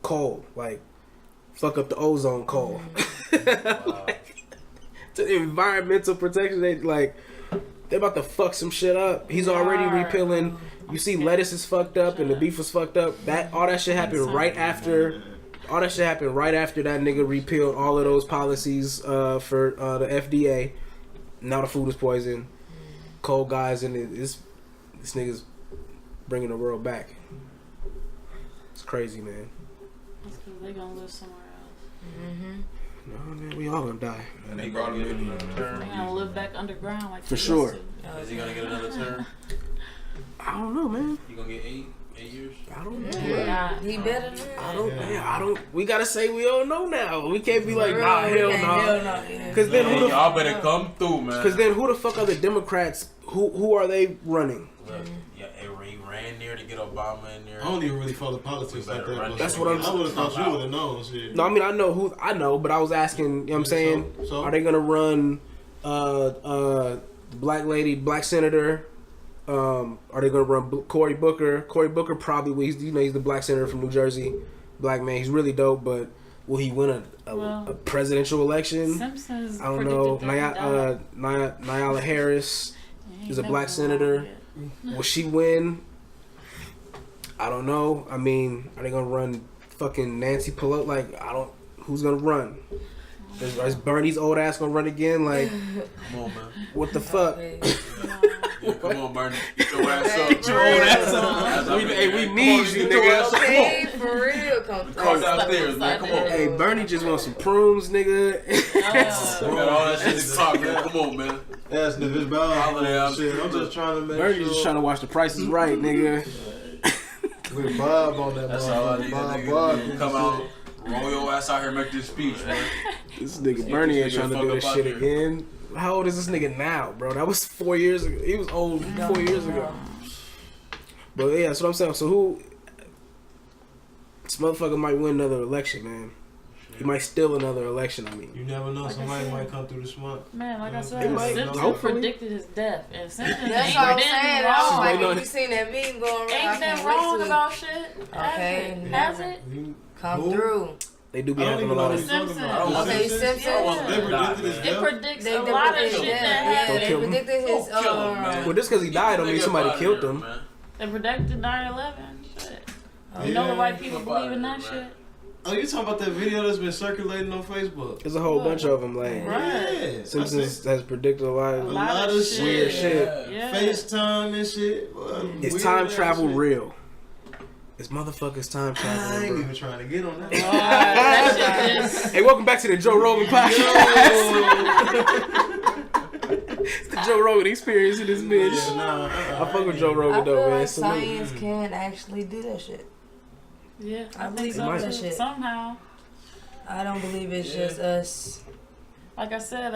Coal, like, fuck up the ozone coal. To the Environmental Protection Agency, like, they're about to fuck some shit up. He's already repealing. You see, lettuce is fucked up and the beef was fucked up. All that shit happened right after. All that shit happened right after that nigga repealed all of those policies for the FDA. Now the food is poisoned. Coal guys and this nigga's bringing the world back. It's crazy, man. That's because they gonna live somewhere else. No, man, we all gonna die. And they brought him in the term. They gonna live back underground like For sure. Is he gonna get another term? I don't know, man. He gonna get 8 years? I don't know. Yeah. He better than that. I don't. We gotta say we don't know now. We can't be like, nah, hell no. Because then Man, y'all better come through, man. Because then who the fuck are the Democrats? Who are they running? Look, yeah, he ran there to get Obama in there. I don't even really follow politics like that. That's what I'm saying. I would have thought you would have known. Shit. No, I mean, I know, but I was asking, you know what I'm saying? So? Are they gonna run black senator? Are they gonna run Cory Booker? Cory Booker probably, he's the black senator from New Jersey, black man. He's really dope, but will he win a presidential election? Simpsons I don't know. Nyala Harris is a black senator. Will she win? I don't know. I mean, are they gonna run fucking Nancy Pelosi? Like, who's gonna run? Is Bernie's old ass gonna run again? Like, Come on, man. what the fuck? Yeah, come on, Bernie. Get your ass up. Get your old ass up. We need you, nigga. Okay, for real. Come downstairs, man. Come on. Hey, Bernie just wants some prunes, nigga. We got all that shit to talk, man. Come on, man. That's the bitch ball. Shit, I'm just trying to make Bernie's just trying to watch The Price is Right, nigga. With Bob on that. That's all I need. Nigga. Come out, roll your ass out here, and make this speech, man. This nigga Bernie ain't trying to do this shit again. How old is this nigga now, bro? That was 4 years ago. He was old 4 years ago. But yeah, that's what I'm saying. So this motherfucker might win another election, man. He might steal another election, I mean. You never know. Somebody might come through the smart. Man, like I said, Simpson predicted his death. And Simpson That's what I'm saying. I was like, wrong. You seen that meme going around? Ain't been wrong about shit. Okay. Has it? Come through. They do be having a lot of... Simpsons. Okay, Simpsons. They predicted his It death. predicts a lot of shit that They happened. predicted his. Well, just because he died don't mean somebody killed him. They predicted 9/11. Shit. You know the white people believe in that shit. Oh, you talking about that video that's been circulating on Facebook? There's a whole bunch of them. Like, Yeah. Simpsons has predicted a lot of weird shit. Yeah. FaceTime and shit. Is time travel real? Is motherfuckers time travel I ain't real? even trying to get on that. That shit just... Hey, welcome back to the Joe Rogan podcast. It's the Joe Rogan experience in this bitch. I fuck with Joe Rogan I feel though, man. like Salute. science can actually do that shit. Yeah, I I think believe so that too. shit. Somehow. I don't believe it's just us. Like I said,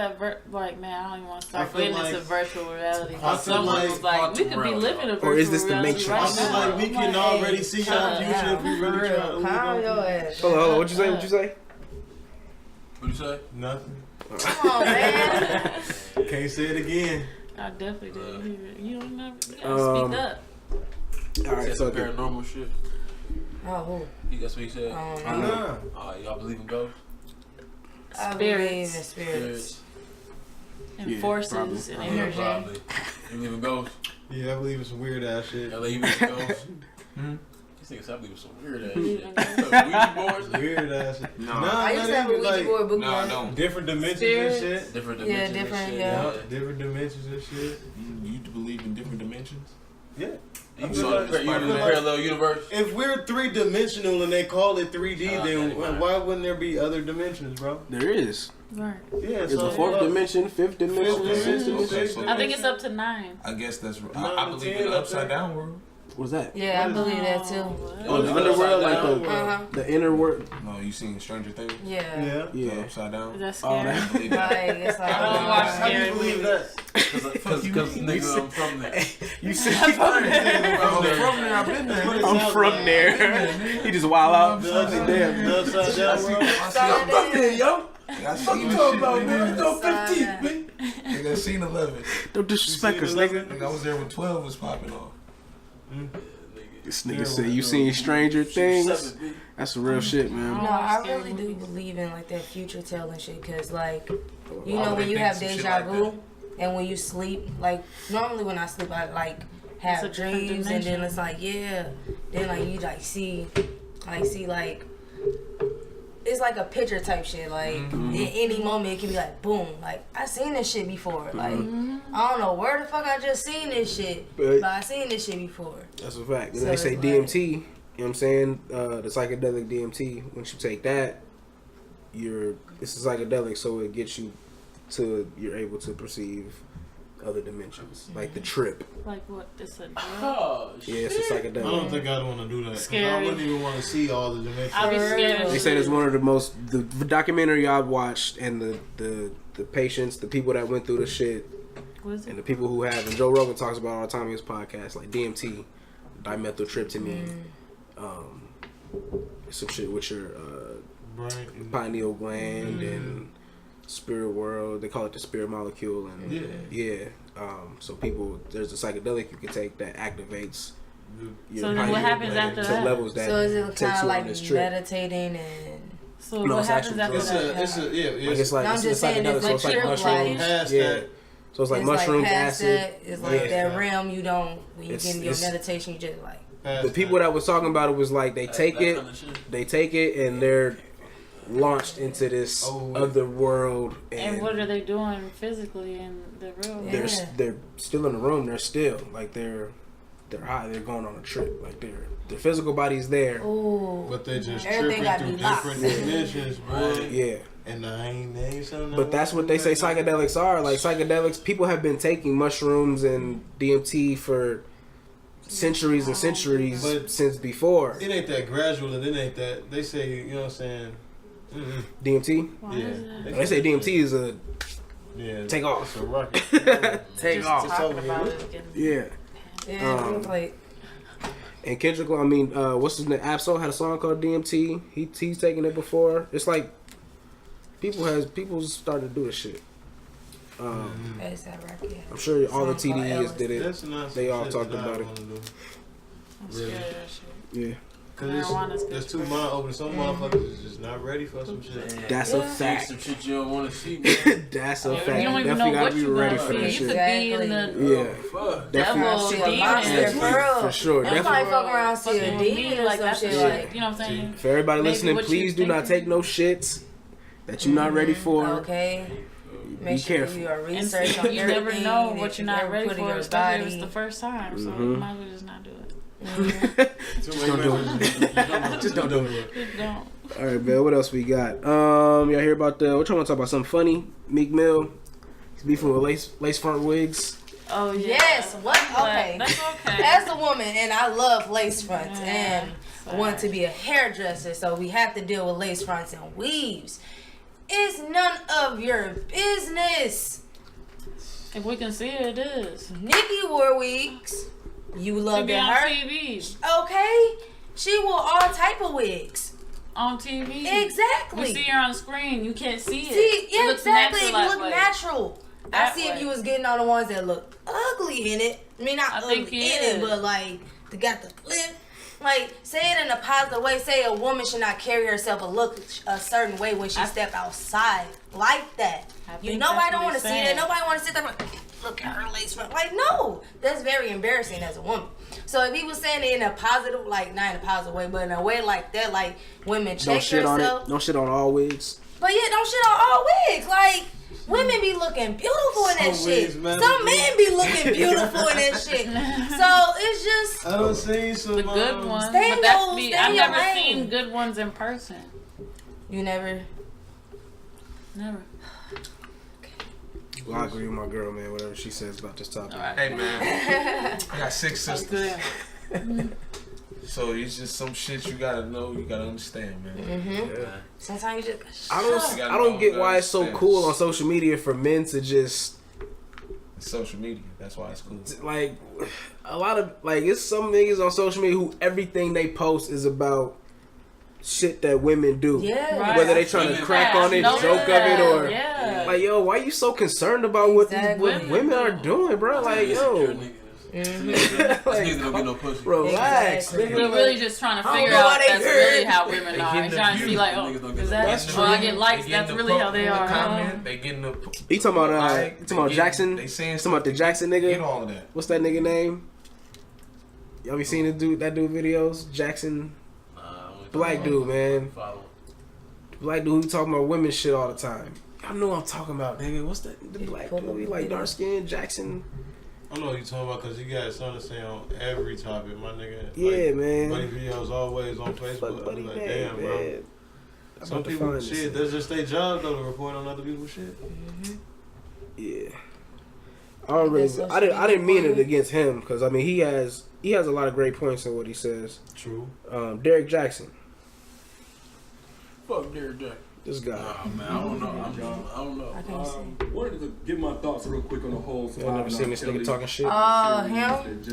like, man, I don't even want to start I feel getting like- into virtual reality. I feel Someone like- was like, we could be living a virtual Or is this the reality Matrix? right I feel now. like we can already see our future if we really try to. Calm your ass. Hold on. What you say? What you say? What'd you say? Nothing. Come on, man. Can't say it again. I definitely didn't hear it. You don't never. You gotta speak up. All right, so paranormal shit. Oh, That's what he said. Nah. Y'all believe in ghosts? I believe in spirits spirits. and Yeah, forces and Yeah, energy. probably. You believe in ghosts? Yeah, I believe in some weird ass shit. LA, you believe in ghosts? These niggas, I believe in some weird ass Believe shit. in Ouija boards? Weird ass shit. No. I used to have a Ouija like board book. No, I don't. different dimensions Spirits. and shit. Different Yeah, dimensions different, and shit. yeah. Different dimensions and shit. You believe in different dimensions? Yeah. You feel saw like- the I feel like- parallel universe? If we're 3-dimensional and they call it 3D, Oh, then okay. why wouldn't there be other dimensions, bro? There is. Right. Yeah, There's a fourth dimension, fifth dimension, Fifth sixth dimension. dimension. I think it's up to 9. I guess that's right. Nine I to believe 10 in the up there. upside down world. What's that? Yeah, I believe that too. Oh, the underworld, like Uh-huh. the inner world. No, you seen Stranger Things? Yeah. Yeah. The Yeah. upside down. Is that Oh, scary? that- Believe that. Like, it's like, I don't watch How do you scary believe movies. that? Because nigga, I'm from there. You said I'm from there. I've been there. I'm from there. He just wild out. The upside down world. I'm from there, yo. I What seen you this talking shit, about, nigga. man? Let's go Upside 15, down. man. Nigga, I seen 11. Don't disrespect us, nigga. Nigga, I was there when 12 was popping off. This nigga said you seen Stranger Things. That's some real shit, man. No, I really do believe in like that future telling shit, cause like, you know, when you have deja vu and when you sleep, like normally when I sleep, I like have It's a different dreams and then dimension. it's like then like you like see like it's like a picture type shit. Like in any moment it can be like boom, like I seen this shit before. Like I don't know where the fuck I just seen this shit, but I seen this shit before. That's a fact. And So they say it's DMT, you know what I'm saying? The psychedelic DMT, once you take that, it's a psychedelic, so it gets you to, you're able to perceive other dimensions, like the trip. Like what? It's a drug? Oh, Yeah, it's a I don't psychedelic. think I'd want to do that. 'Cause I Scary. wouldn't even want to see all the dimensions. I'll be scared. They said it's one of the most, the documentary I watched, and the patients, the people that went through the shit, What is and it? the people who have, and Joe Rogan talks about it all the time in his podcast, like DMT, dimethyltryptamine, some shit with your Right. pineal gland and spirit world. They call it the spirit molecule, and so people, there's a psychedelic you can take that activates your So then pineal what happens gland after to that? levels that So is it takes kind you of on like this trip. meditating and? So No, what it's happens actual after drugs. that? It's Like No, I'm it's just saying it's psychedelic, so it's like like mushrooms. past Yeah. that. So it's like It's mushrooms, like past acid. that. It's like Yeah. that realm you don't, when you It's- get in your it's- meditation, you just like. The people that was talking about it was like they take it, and they're launched into this other world, And what are they doing physically in the real world? they're still in the room. They're still like they're high. They're going on a trip. Like their physical body's there. Ooh. But they just Everything tripping gotta through be locked. different dimensions, bro. Yeah. And I ain't something. But that's what they say psychedelics are. Like psychedelics, people have been taking mushrooms and DMT for centuries and centuries But since before. It ain't that gradual, and it ain't that. They say, you know what I'm saying? DMT? Why Yeah. is that? They say DMT is a take off. It's a rocket. Take Just off. talking about it is getting Yeah. Yeah, it's like. And Kendrick, I mean, what's his name? Absol had a song called DMT. He's taken it before. It's like people started to do this shit. That's that right, yeah. I'm sure all the Song called TDEs Ellis. did it. That's not They all shit talked that I about it. wanna do. I'm scared of that shit. Yeah. Marijuana's Cause good it's too too. mind opening. Some motherfuckers is just not ready for some shit. That's a fact. Some shit you don't want to see, man. That's a You fact. don't even Definitely know gotta what be you're ready gonna for see. that You shit. could be in the Yeah. Fuck. Definitely. See a demon. monster for real. For sure. You Definitely. might fuck around, see a Fucking with demon me, or like some that's the shit. shit. Like, You know what I'm saying? For everybody Maybe listening, what please you do not thinking. take no shits that you're not ready for. okay. Be Make sure careful. you are And research on you everything. never know and what if you're you not ever ready put in for, your especially if it's body. the first time. So Mhm. you might as well just not do it. Just don't do it. Just don't do it. Just don't. All right, man. What else we got? Y'all hear about the? What y'all want to talk about? Something funny? Meek Mill. He's beefing with lace front wigs. Oh yeah. Yes, what? Okay. That's okay. As a woman, and I love lace fronts, Yeah, and I want to be a hairdresser, so we have to deal with lace fronts and weaves. It's none of your business. If we can see it, it is. Nikki wore wigs. You She loved be it, on her. TV. Okay, she wore all type of wigs. On TV. Exactly. We see her on screen. You can't see it. See, yeah, It looks exactly. natural It that look way. natural. I That see if way. you was getting all the ones that look ugly in it. I mean, not I ugly think in he it, is. but like they got the flip. like, say it in a positive way. Say a woman should not carry herself or look a certain way when she step outside like that. Nobody don't want to see that. Nobody want to sit there like, look at her lace front. Like, no, that's very embarrassing as a woman. So if he was saying it in a positive, like, not in a positive way, but in a way like that, like, women check yourself. Don't shit on all wigs. But yeah, don't shit on all wigs. Like, women be looking beautiful in that shit. Some men be looking beautiful in that shit. So it's just I don't see some the good ones. But I've never seen good ones in person. You never? Never. Well, I agree with my girl, man. Whatever she says about this topic. Right. Hey man, I got 6 sisters. So it's just some shit you gotta know, you gotta understand, man. Mm-hmm. Yeah. Sometimes you just. I don't get why it's so cool on social media for men to just. Social media, that's why it's cool. Like, a lot of it's some niggas on social media who everything they post is about shit that women do. Yeah. Right. Whether they trying to crack on it, joke of it, or like, yo, why you so concerned about what women are doing, bro? Like, yo. Mm-hmm. Like, niggas don't get no pussy. Relax. We're really just trying to figure out that's really how women are. And trying to see like, oh, is that true? I get likes. That's really how they are. They getting the. You talking about Jackson? They saying talking about the Jackson nigga. Get all of that. What's that nigga name? Y'all be seen that dude videos? Jackson. Black dude, man. Black dude who talking about women shit all the time. I know what I'm talking about, nigga. What's that? The black dude, he like dark skin, Jackson. I know what you're talking about because you got something to say on every topic, my nigga. Yeah, man. Buddy videos always on Facebook. Buddy, like, man, damn, man. Bro. Some people, shit, that's just their job though to report on other people's shit. Mm-hmm. Yeah. I didn't mean it against him because I mean he has a lot of great points in what he says. True. Derek Jackson. Fuck Derek Jackson. This guy. Nah, man, I don't know. I can't see. Wanted to give my thoughts real quick on the whole. You never seen this nigga talking shit? Him?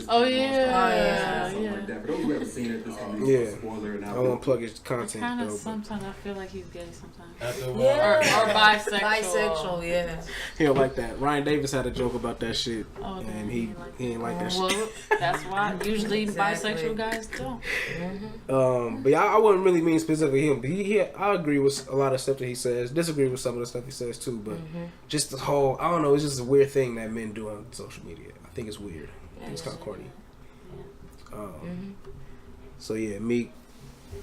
Oh yeah. Like that. For those who haven't seen it, this can be yeah. a spoiler. And I won't plug his content. Kind of though, sometimes I feel like he's gay sometimes. Yeah. Or bisexual. Bisexual, yeah. He don't like that. Ryan Davis had a joke about that shit, Oh, and he ain't like that well, shit. that's why usually bisexual guys don't. But yeah, I wouldn't really mean specifically him. But I agree with a lot of stuff that he says. Disagree with some of the stuff he says too. But just the whole, I don't know. It's just a weird thing that men do on social media. I think it's weird. I think it's kind of corny. So yeah, Meek,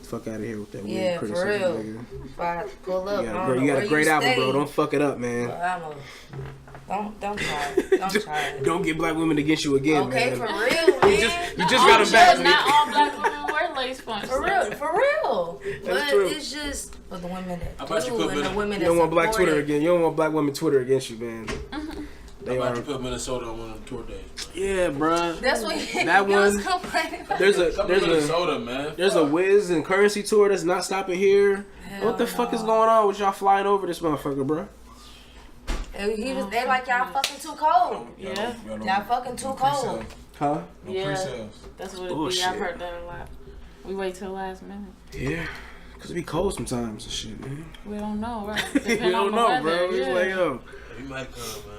fuck out of here with that weird criticism. Yeah, for real. Nigga. If I pull up, You got a great album, bro. Don't fuck it up, man. Don't try it. Don't try it. Don't get black women against you again, okay, man. for real, man. You just got them back. Not all black women wear lace fronts. For real. That's but true. it's just for the women that about do you put and the women that You don't want black support Twitter it. again. You don't want black women Twitter against you, man. They are. You put Minnesota on one of them tour days. Yeah, bruh. That's what that one. complaining about. There's Minnesota, man. There's a Wiz and Currency tour that's not stopping here. What the fuck is going on with y'all flying over this motherfucker, bruh? They like y'all fucking too cold. Yeah. Y'all fucking too cold. Huh? Yeah. That's what it be. I've heard that a lot. We wait till the last minute. Yeah. Cause it be cold sometimes and shit, man. We don't know, right? We don't know, bro. It's like, yo. You might come, man.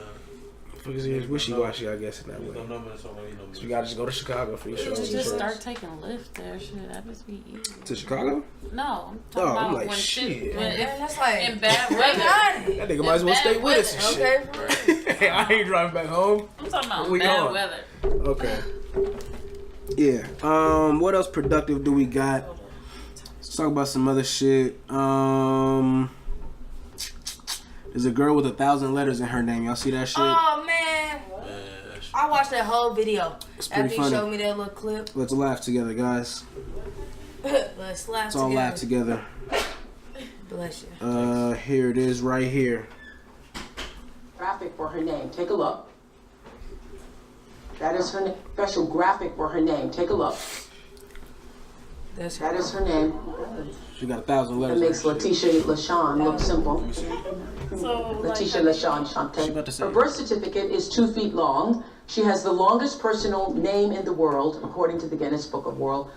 It's wishy-washy, I guess, in that way. So you gotta just go to Chicago for your show. Just start taking Lyft there, shit. That just be easy. To Chicago? No, I'm talking about I'm like, when shit. That's like in bad weather. That nigga might as well stay with us and shit. Okay, Hey, I ain't driving back home. I'm talking about bad weather. Okay. Yeah. What else productive do we got? Let's talk about some other shit. There's a girl with 1,000 letters in her name. Y'all see that shit? Oh man, I watched that whole video. It's pretty after funny. you showed me that little clip. Let's laugh together, guys. Let's laugh Let's all laugh together. Bless you. Here it is, right here. Graphic for her name. Take a look. That is her special graphic for her name. Take a look. That is her name. She got 1,000 letters. That makes Letitia LaShawn look simple. So, Letitia LaShawn Shante. Her birth certificate is 2 feet long. She has the longest personal name in the world, according to the Guinness Book of World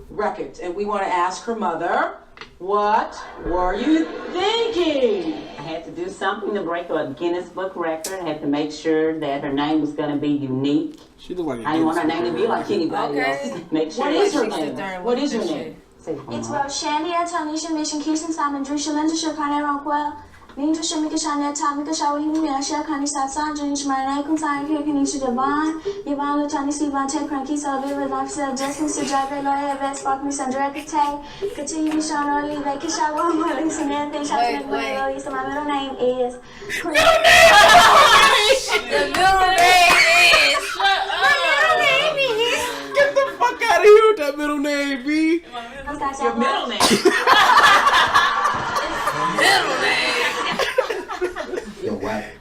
records. And we want to ask her mother, what were you thinking? I had to do something to break a Guinness Book record. I had to make sure that her name was going to be unique. She look like I didn't want her name to be like anybody else's. Make sure. What is her name? What is your name? It's Roshandia, Tanisha, Mission, Kirsten, Simon, Drisha, Linda, Shakane, Rockwell. Minja, Shamika, Shania, Tamika, Shawi, Mia, Shakani, Satsan, Janish, Marina, Kuntai, Kirkanisha, Devon, Yvonne, Tani, Steve, Ted, Cranky, Salvia, Lifestyle, Justin, Sujai, Loya, Vest, Spark, Miss, Andrea, Tay, Continue, Michonne, Oli, Becky, Shawa, Molly, Samantha, Shakman, Lily, so my middle name is. The middle name is. Get the fuck out of here with that middle name, B. Your middle name. Middle name.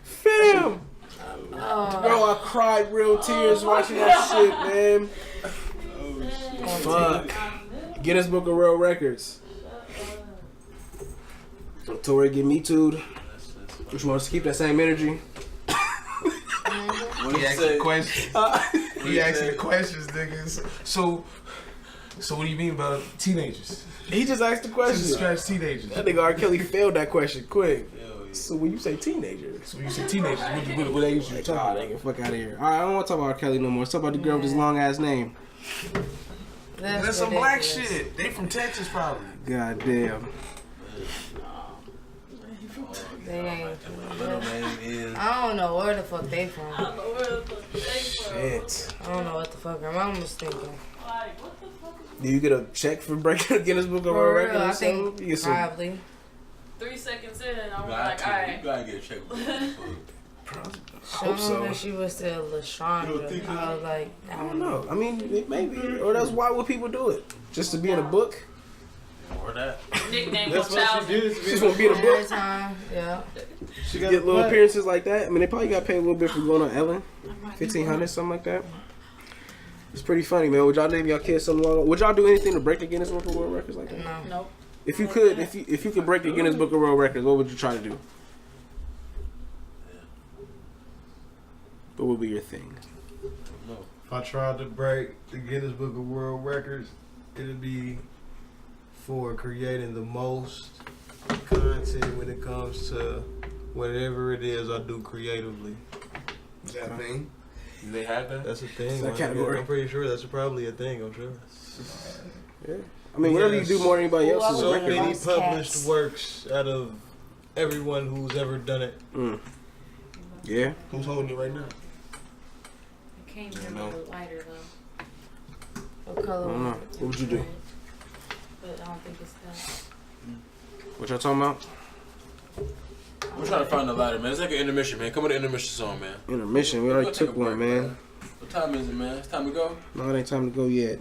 Fam. Bro, I cried real tears watching that shit, man. Fuck. Guinness Book of World Records. Tori get me too'd. Which wants to keep that same energy. He asked the questions. He asked the questions, niggas. So what do you mean about teenagers? He just asked the question. Scratch teenagers. That nigga R. Kelly failed that question quick. So when you say teenagers, what age you talking about? Nigga, fuck out of here. Alright, I don't want to talk about R. Kelly no more. Let's talk about the girl with this long ass name. That's some black shit. They from Texas, probably. God damn. They ain't. I don't know where the fuck they from. Shit. I don't know what the fuck her mom was thinking. Do you get a check for breaking the Guinness Book of World Records? I think probably. 3 seconds in, and I'm like, alright. You gotta get a check. I hope so. She was still LaShondra. I was like, I don't know. I mean, maybe. Or that's why would people do it? Just to be in a book? Or that. Nickname That's what she did. She just want to be in a book? every time, yeah. She get little appearances like that. I mean, they probably got paid a little bit for going on Ellen. $1,500, something like that. It's pretty funny, man. Would y'all name y'all kids something long? Would y'all do anything to break the Guinness Book of World Records like that? No. Nope. If you could, if you could break the Guinness Book of World Records, what would you try to do? What would be your thing? If I tried to break the Guinness Book of World Records, it'd be for creating the most content when it comes to whatever it is I do creatively. Is that a thing? Do they have that? That's a thing. It's that category. I'm pretty sure that's probably a thing, I'm sure. Yeah. I mean, whatever you do more than anybody else is a so record. many published works out of everyone who's ever done it. Yeah. Who's holding it right now? It came in a little lighter though. What color? I don't know. What would you do? But I don't think it's that. What y'all talking about? We're trying to find the ladder, man. It's like an intermission, man. Come with an intermission song, man. Intermission. We already took one, man. What time is it, man? It's time to go? No, it ain't time to go yet.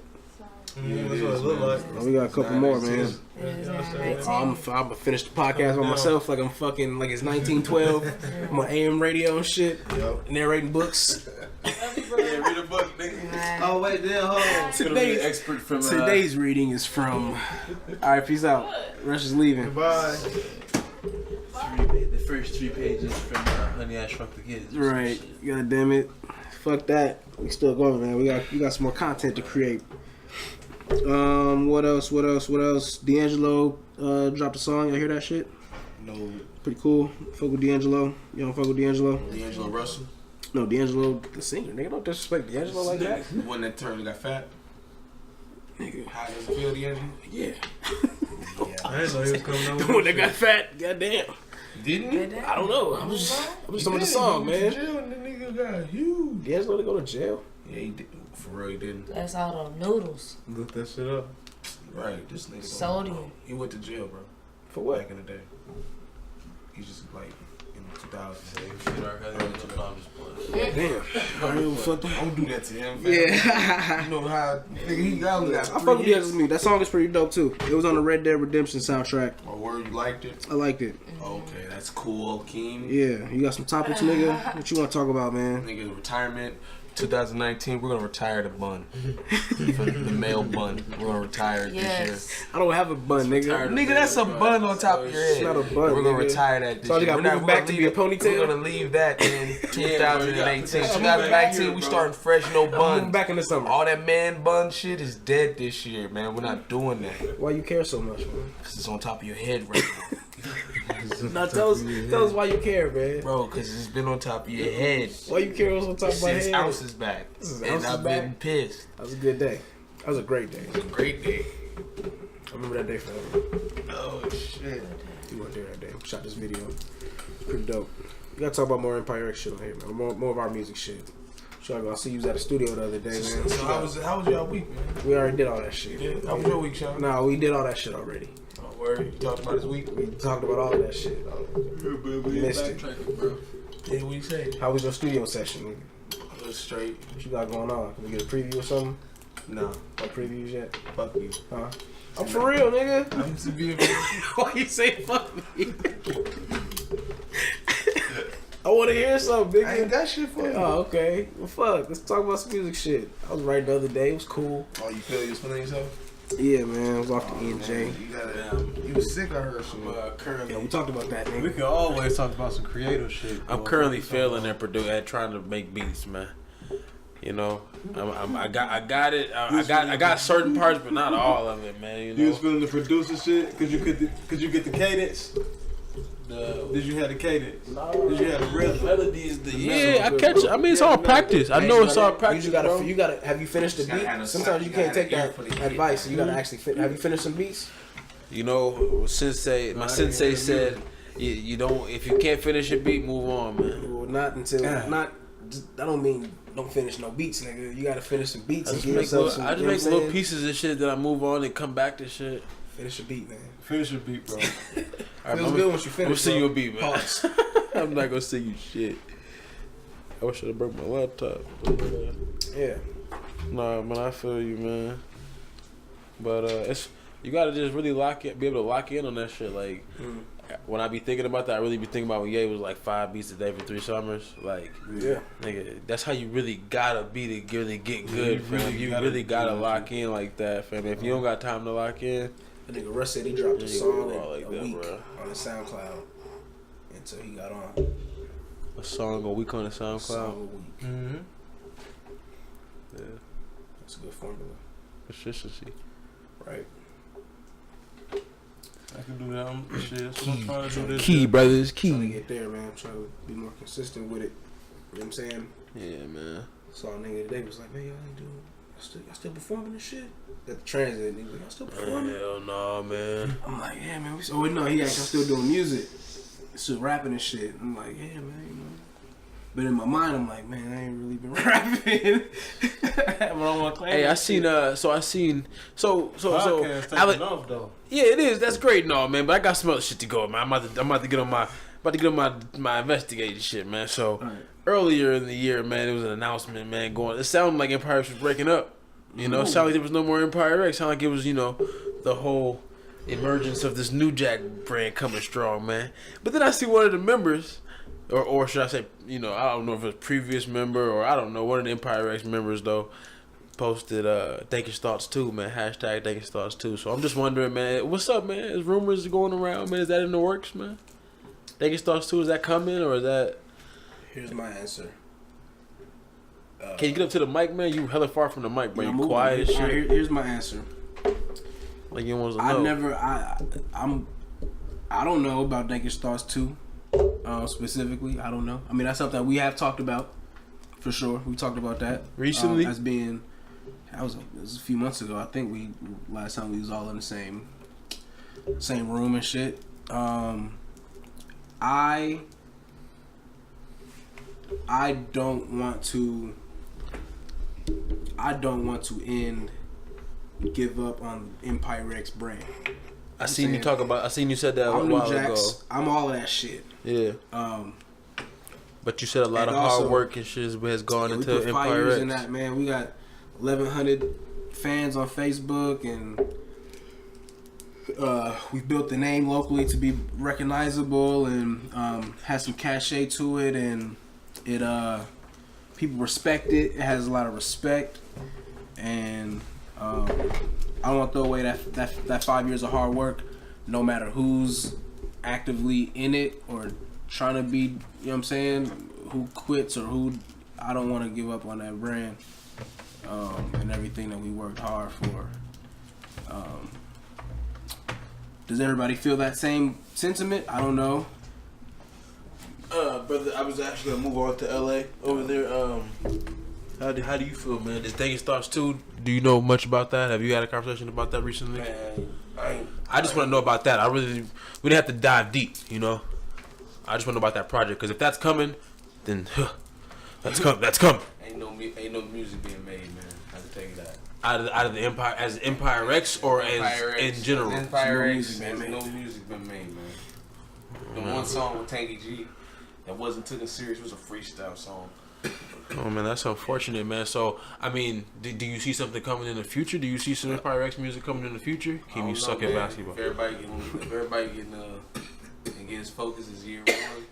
Yeah, that's what it look like. No, we got a couple more, man. I'm gonna finish the podcast by myself like I'm fucking, like it's 1912. I'm on AM radio and shit. Narrating books. Yeah, read a book, nigga. Oh, wait, then, hold on. Today's reading is from... Alright, peace out. Resh is leaving. Goodbye. The first 3 pages from Honey, I Shrunk the Kids. Right. God damn it. Fuck that. We still going, man. We got some more content to create. What else? D'Angelo dropped a song. Y'all hear that shit? No. Pretty cool. Fuck with D'Angelo. You don't fuck with D'Angelo? D'Angelo Russell? No, D'Angelo, the singer. Nigga, don't disrespect D'Angelo like that. The one that turned got fat? Nigga. How does it feel, D'Angelo? Yeah. I didn't know he was coming over. The one that got fat. Goddamn. Didn't he? I don't know. I'm just talking about the song, man. Jail and the nigga got huge. D'Angelo to go to jail? Yeah, he did. For real, he didn't. That's all the noodles. Look that shit up. Right, this nigga. Sodium. He went to jail, bro. For what? Back in the day. He's just like in 2000. Damn. Don't do that to him, man. Yeah. You know how nigga he got. I fuck with D'Angelo's music. That song is pretty dope too. It was on the Red Dead Redemption soundtrack. Oh, where you liked it? I liked it. Okay, that's cool, Keem. Yeah, you got some topics, nigga. What you want to talk about, man? Nigga, retirement, 2019, we're gonna retire the bun. For the male bun. We're gonna retire it this year. I don't have a bun, nigga. Nigga, that's a bun on top of your head. It's not a bun. We're gonna retire that this So year. you got moving back to be a ponytail? We're gonna leave that in 2018. 2019, we starting fresh, no bun. Moving back in the summer. All that man bun shit is dead this year, man. We're not doing that. Why you care so much, man? Because it's on top of your head right now. Now tell us why you care, man. Bro, because it's been on top of your head. Why you care what's on top of my head? Since ounces back. And I've been pissed. That was a good day. That was a great day. It was a great day. I remember that day forever. Oh, shit. You weren't there that day. We shot this video. It's pretty dope. We gotta talk about more Empire X shit on here, man. More of our music shit. Sure, I see you was at the studio the other day, man. So how was y'all week, man? We already did all that shit. Yeah. How was your week, Shawn? Nah, we did all that shit already. Oh, word. You talked about this week? We talked about all of that shit. We missed it. Bro. Yeah, what you say? How was your studio session? It was straight. What you got going on? Can we get a preview or something? No. No previews yet? Fuck you. Huh? I'm for real, nigga. I'm used to being Why you say fuck me? I want to hear something, nigga. I ain't got shit for you. Oh, okay. Well, fuck. Let's talk about some music shit. I was right the other day. It was cool. Oh, you feel you was feeling yourself? Yeah, man. I was off the E&J. You was sick, I heard some. Yeah, we talked about that, nigga. We can always talk about some creative shit. I'm currently failing at trying to make beats, man. You know, I got it. I got certain parts, but not all of it, man. You know, You was feeling the producer shit? Could you get the cadence? Did you have the cadence? Did you have the rhythm? Melodies, I catch it. I mean, it's all practice. I know it's all practice. You gotta. Have you finished the beat? Sometimes you can't take that advice. So you gotta actually. Have you finished some beats? You know, my sensei said, you don't. If you can't finish a beat, move on, man. Well, not until not. I don't mean don't finish no beats, nigga. You gotta finish some beats. I just make little pieces of shit that I move on and come back to shit. Finish a beat, man. Finish your beat, bro. Feels good once you finish. I'm gonna sing bro. you a beat, man. Pause. I'm not gonna sing you shit. I wish I had broke my laptop. Yeah. Nah, man, I feel you, man. But it's you gotta just really be able to lock in on that shit. Like when I be thinking about that, I really be thinking about when Ye was like 5 beats a day for 3 summers. Like, yeah, nigga, that's how you really gotta be to really get good, fam. You really gotta lock in like that, fam. If you don't got time to lock in. The nigga Russ said he dropped a song like a that, week bro. on the SoundCloud until he got on. A song a week on the SoundCloud. Song a week. Mm-hmm. Yeah, that's a good formula. Consistency. Right. I can do that. Shit, that's what I'm trying to do this. Key, brothers, key. Trying to get there, man. I'm trying to be more consistent with it. You know what I'm saying? Yeah, man. Saw a nigga today was like, man, y'all ain't doing. Y'all still performing this shit? At the transit, nigga, y'all still performing? Hell no, man. I'm like, yeah, man. Oh, no, he actually still doing music, still rapping and shit. I'm like, yeah, man, you know. But in my mind, I'm like, man, I ain't really been rapping. But I don't want to claim. Hey, I seen. So. Podcast taking off though. Yeah, it is. That's great, no, man. But I got some other shit to go, man. I'm about to get on my investigating shit, man. So earlier in the year, man, there was an announcement, man, going. It sounded like Empire X was breaking up. You know, it sounded like there was no more Empire X. It sounded like it was, you know, the whole emergence of this New Jack brand coming strong, man. But then I see one of the members, or should I say, you know, I don't know if it was a previous member or I don't know, one of the Empire X members though, posted Think His Thoughts Too, man. Hashtag Think His Thoughts Too. So I'm just wondering, man, what's up, man? Is rumors going around, man? Is that in the works, man? Think His Thoughts Too, is that coming or is that? Here's my answer. Can you get up to the mic, man? You hella far from the mic, bro. You quiet as shit. Here's my answer. Like you want to know. I don't know about Think His Thoughts Too, specifically. I don't know. I mean, that's something that we have talked about, for sure. We talked about that recently. As being, it was a few months ago. I think last time we was all in the same room and shit. I don't want to give up on Empire X brand. I seen you said that a while ago. I'm all of that shit. Yeah. But you said a lot of hard work and shit has gone into Empire X. In that, man. We got 1,100 fans on Facebook, and we've built the name locally to be recognizable and has some cachet to it, and it People respect it. It has a lot of respect, and I don't want to throw away that 5 years of hard work, no matter who's actively in it or trying to be. You know what I'm saying? Who quits or who? I don't want to give up on that brand and everything that we worked hard for. Does everybody feel that same sentiment? I don't know. Brother, I was actually gonna move on to LA over there. How do you feel, man? This Vegas starts too. Do you know much about that? Have you had a conversation about that recently? Man, I just want to know about that. We didn't have to dive deep, you know. I just want to know about that project because if that's coming, then that's coming. Ain't no music being made, man. I can tell you that. Out of the Empire, as Empire X or Empire as X, in general. Empire No X, music there's been no music been made, man. The one song with Tanky G that wasn't taken serious was a freestyle song. Oh man, that's unfortunate, man. So I mean, do you see something coming in the future? Do you see some Empire X music coming in the future? Can you suck at basketball? If everybody getting and get as focused as year one,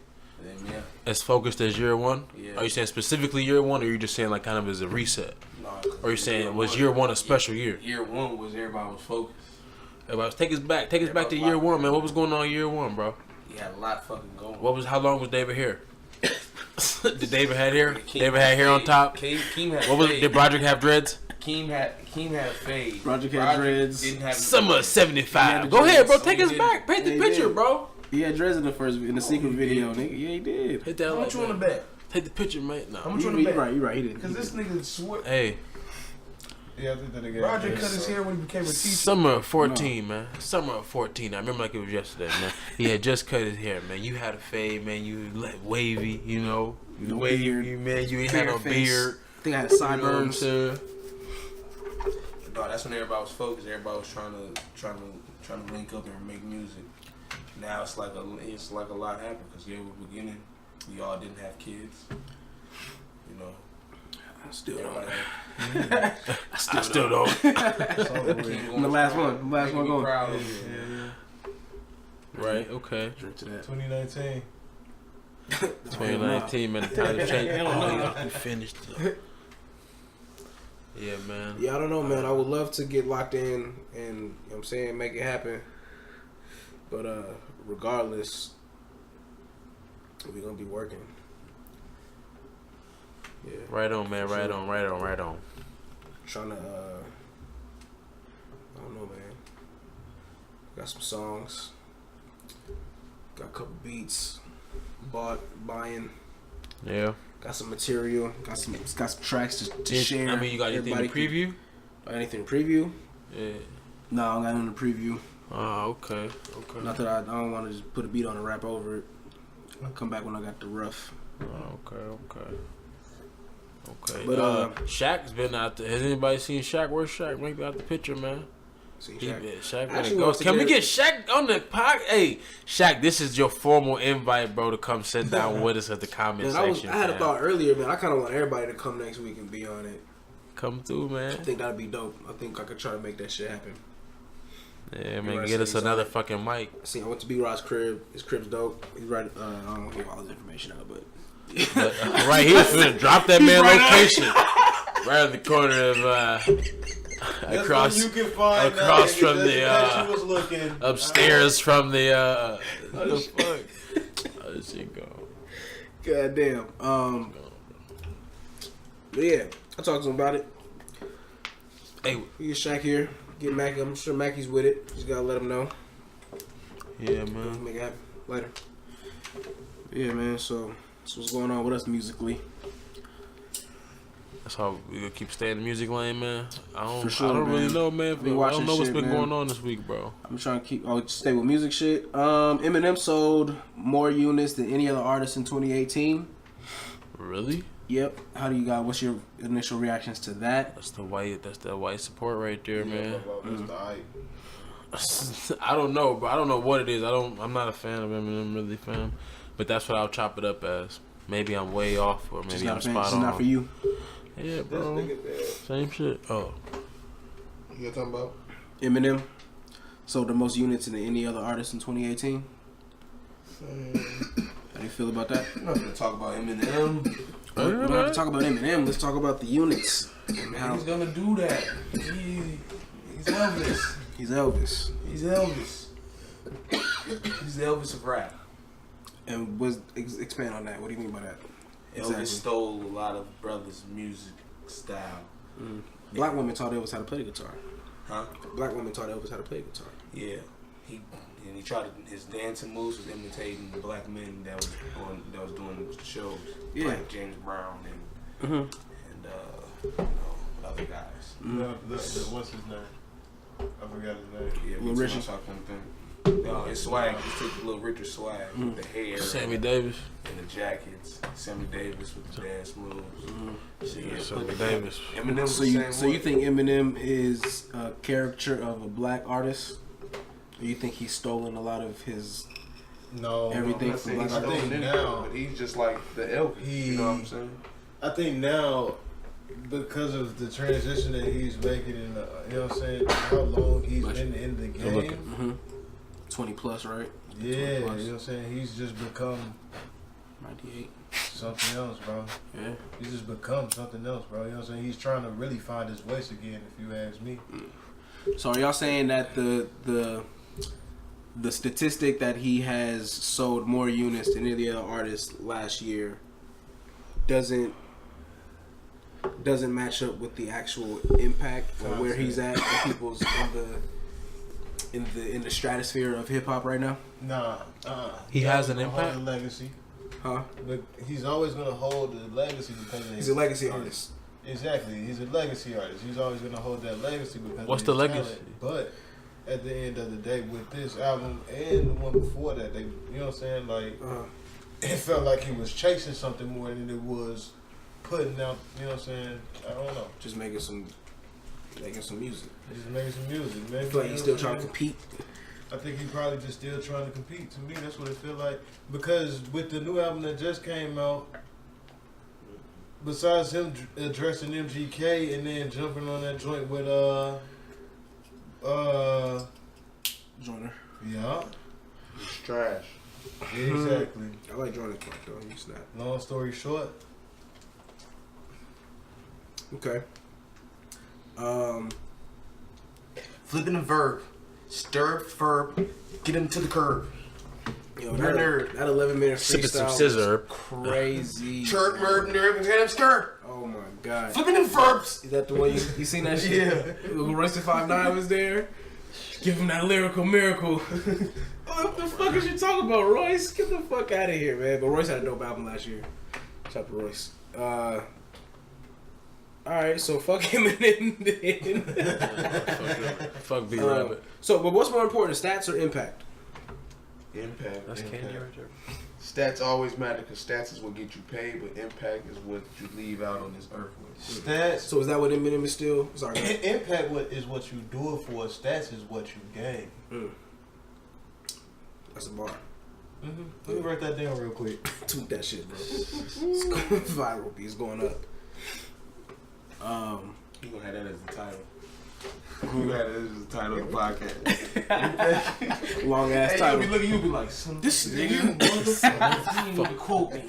then yeah. As focused as year one? Yeah. Are you saying specifically year one, or are you just saying like kind of as a reset? No. Or are you saying was year one a special year? Year one was everybody was focused. Everybody, take us back to year one, man. What was going on year one, bro? You had a lot fucking going. How long was David here? Did David have hair? David had hair on top. Keem had what was it? Did Broderick have dreads? Keem had a fade. Broderick had dreads. Didn't have Summer of '75. Go ahead, bro. Take us back. Paint the picture, bro. He had dreads in the secret video, nigga. Yeah, he did. Hit that. How much you want to bet? Take the picture, mate. No. How much you want to bet? You right. He did. Because this nigga swear. Hey. Yeah, I think that again. Roger cut his hair when he became a teacher. Summer of 14, man. Summer of 14. I remember like it was yesterday, man. He had just cut his hair, man. You had a fade, man. You wavy, you know. No wavy, beard. man. You ain't had no beard. I think I had sideburns. You know No, that's when everybody was focused. Everybody was trying to link up and make music. Now it's like a lot happened because in the beginning we all didn't have kids. You know. I still don't. I still don't. The last one going. Right, okay. Drink to that. 2019. 2019, man. The time to change. We finished. Yeah, man. Yeah, I don't know, man. I would love to get locked in and, you know what I'm saying, make it happen. But regardless, we're going to be working. Yeah. Right on, man. Right on. Trying to, I don't know, man. Got some songs. Got a couple beats. Buying. Yeah. Got some material. Got some tracks to share. I mean, you got anything to preview? Anything to preview? Yeah. No, I don't got nothing to preview. Oh, okay. Not that I don't want to just put a beat on and rap over it. I'll come back when I got the rough. Oh, okay. But Shaq's been out there. Has anybody seen Shaq? Where's Shaq? Make out the picture, man. Shaq Can we get Shaq on the pod? Hey, Shaq, this is your formal invite, bro, to come sit down with us at the comment section. I had a thought earlier, man. I kind of want everybody to come next week and be on it. Come through, man. I think that'd be dope. I think I could try to make that shit happen. Yeah, man, get us another fucking mic. I went to B-Rod's crib. His crib's dope. He's right. I don't give all his information out, but right here, finna drop that man location. Right in the corner of across from the upstairs from the what the fuck? How did she go? God damn. But yeah, I talked to him about it. Hey, we get Shaq here. Get Mackie. I'm sure Mackie's with it. Just gotta let him know. Yeah, man. Make it happen later. Yeah, man. So that's what's going on with us musically. That's how we gonna keep staying in the music lane, man. I don't man. really know, man. I don't know what's been going on this week, bro. I'm trying to stay with music shit. Eminem sold more units than any other artist in 2018. Really? Yep. How do you guys? What's your initial reactions to that? That's the white support right there, man. The I don't know, bro. I don't know what it is. I'm not a fan of Eminem, really, fam. But that's what I'll chop it up as. Maybe I'm way off, or maybe I'm spot on. It's not for you. Yeah, bro. Same shit. Oh. You talking about? Eminem sold the most units than any other artist in 2018. How do you feel about that? I'm not gonna talk about Eminem. We don't have to to talk about Eminem. Let's talk about the units. And how He's gonna do that. He's Elvis. he's Elvis. He's Elvis. He's the Elvis of rap. And expand on that. What do you mean by that? Elvis stole a lot of brothers' music style. Black women taught Elvis how to play the guitar. Huh? Black women taught Elvis how to play the guitar. Yeah. He tried his dancing moves was imitating the black men that was doing the shows. Yeah. Like James Brown and other guys. What's his name? I forgot his name. Yeah, Little Richard. No, his swag. He took Little Richard swag with the hair. Sammy Davis. And the jackets. Sammy Davis with the dance moves. So yeah, Sammy Davis. Eminem was So you think Eminem is a caricature of a black artist? Or you think he's stolen a lot of his everything from black I think now but he's just like the Elvis. You know what I'm saying? I think now, because of the transition that he's making, and you know what I'm saying, how long he's been in the game. 20 plus, right? Yeah, 20 plus. you know what I'm saying? He's just become 98. something else, bro. Yeah. He's just become something else, bro. You know what I'm saying? He's trying to really find his voice again, if you ask me. So are y'all saying that the statistic that he has sold more units than any other artist last year doesn't match up with the actual impact or where he's at in people's in the stratosphere of hip hop right now? Nah, He has an hold impact? the legacy, Huh? but he's always gonna hold the legacy because of He's a legacy artist. Exactly, he's a legacy artist. He's always gonna hold that legacy because What's of the his legacy? talent. But at the end of the day, with this album and the one before that, you know what I'm saying? Like, it felt like he was chasing something more than it was putting out. You know what I'm saying? I don't know. Just making some music. Just making some music, man. I feel like he's still trying to compete. I think he's probably just still trying to compete. To me, that's what it feel like. Because with the new album that just came out, besides him addressing MGK and then jumping on that joint with Joyner. Yeah. It's trash. Yeah, exactly. I like Joyner's part though. You snap. Long story short. Okay. Flipping the verb. Stir verb. Get him to the curb. Yo, You're that 11-minute Sipping some freestyle scissor. was crazy. Chirp, murder, nerd, get him skirt. Oh my god. Flipping them verbs. Is that the one you seen that shit? Yeah. Royce 5'9" was there. Give him that lyrical miracle. What the fuck is you talking about, Royce? Get the fuck out of here, man. But Royce had a dope album last year. Shout out to Royce. Alright, so fuck Eminem then. Fuck B Rabbit. So, but what's more important, stats or impact? Impact. That's impact. candy right there. Stats always matter because stats is what get you paid, but impact is what you leave out on this earth with. Stats. So is that what Eminem is still? Sorry. Impact is what you do it for. Stats is what you gain. That's a bar. Let me write that down real quick. Tweet that shit, bro. It's going viral. It's going up. You gonna have that as the title. You got it as the title of the podcast. Long ass Hey, title. you'll be looking, you'll be like, son, This nigga, nigga. you need to quote me.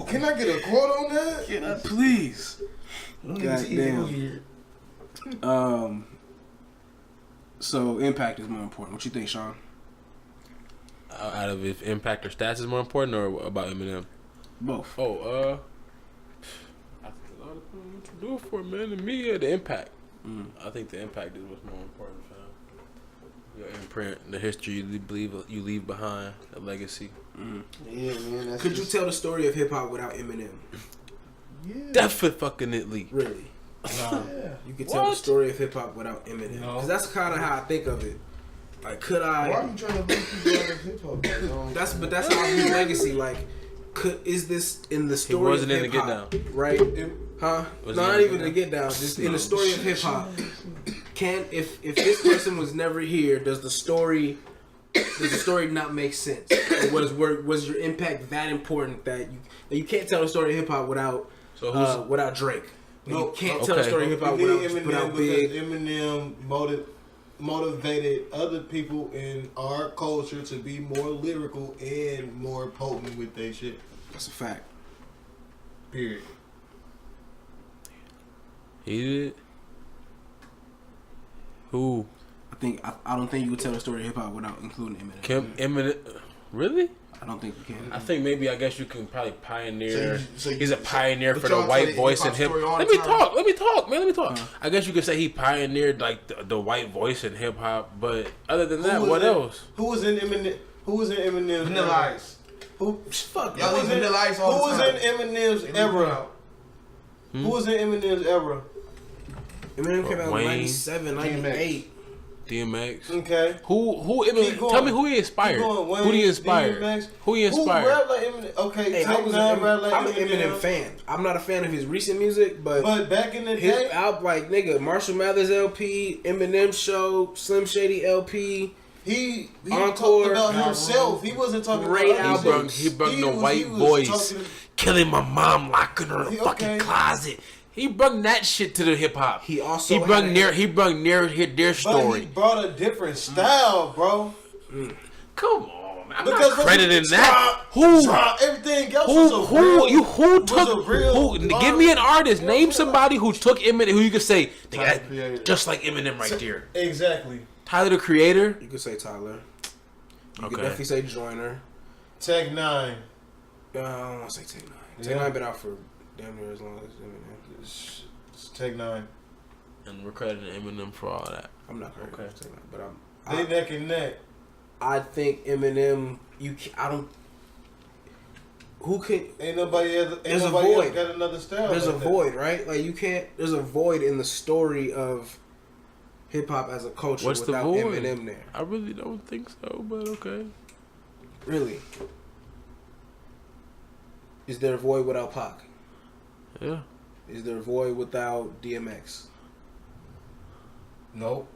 Can I get a quote on that? Please. God Goddamn. So impact is more important. What you think, Sean? Out of if impact or stats is more important, or about Eminem? Both. Oh, I think a lot of people do it for, man. To me, the impact. I think the impact is what's more important, fam. Your imprint, the history you leave behind, the legacy. Yeah, man. That's Could you tell the story of hip hop without Eminem? Yeah. Definitely. Really? Nah. You could tell the story of hip hop without Eminem. Because that's kind of how I think of it. Like, could I? Why are you trying to leave people out of hip hop? That's how his legacy. Like, is this in the story? He wasn't of in the hip-hop, Get Down, right? Huh? Was No, he not in the even Get the Get Down. Just in the story of hip hop. Can if this person was never here, does the story not make sense? Or was your impact that important that you can't tell the story of hip hop without Drake? You can't tell the story of hip hop without Big. Eminem motivated other people in our culture to be more lyrical and more potent with their shit. That's a fact. Period. He did. Who? I don't think you could tell the story of hip hop without including Eminem. Eminem. Really? I don't think you can. I think maybe I guess you can probably pioneer. So he's a pioneer for the y'all white say voice in hip-hop hip. story all Let the me time? talk, man. Let me talk. I guess you could say he pioneered like the white voice in hip hop, but other than that, what else? Who was in Eminem? Who was in Eminem's Vanilla era? Ice. Who? Fuck. Y'all Who leave was in- Vanilla Ice all Who the was time. in Eminem's era? Who was in Eminem's era? Eminem came out in Wayne, 97, 98. DMX. Okay. Who Keep Eminem? going. Tell me who he inspired. Keep going. Wayne, Who he inspired? DMX. Who he inspired? Who rap like Eminem? Okay, Hey, Take Nine rap like I'm an Eminem. Eminem fan. I'm not a fan of his recent music, but back in the his day, album, like nigga, Marshall Mathers LP, Eminem Show, Slim Shady LP. he Encore. talked about himself. He wasn't talking Great about album. He brought the was- white he was voice, talking- killing my mom, locking her in a He- fucking okay. closet. He brought that shit to the hip hop. He also brought had- near their But story. he brought a different style, bro. Come on, man. I'm Because not crediting that. everything else was a real Give me an artist. Name somebody who took Eminem, who you could say Tyler, the Creator. just like Eminem right there. Exactly. Tyler the Creator. You could say Tyler. You Okay. could definitely say Joyner. Tech Nine. I don't want to say Tech Nine. Yeah. Tech Nine been out for damn near as long as Eminem. It's Tech Nine. And we're crediting Eminem for all that. I'm not crediting Tech Nine, but They neck and neck. I think Eminem. I don't. Who can? Ain't nobody else. There's a nobody else void. got another style. There's a like that. void, right? Like you can't. There's a void in the story of hip hop as a culture What's the without void? Eminem there. I really don't think so, but okay. Really? Is there a void without Pac? Yeah. Is there a void without DMX? Nope.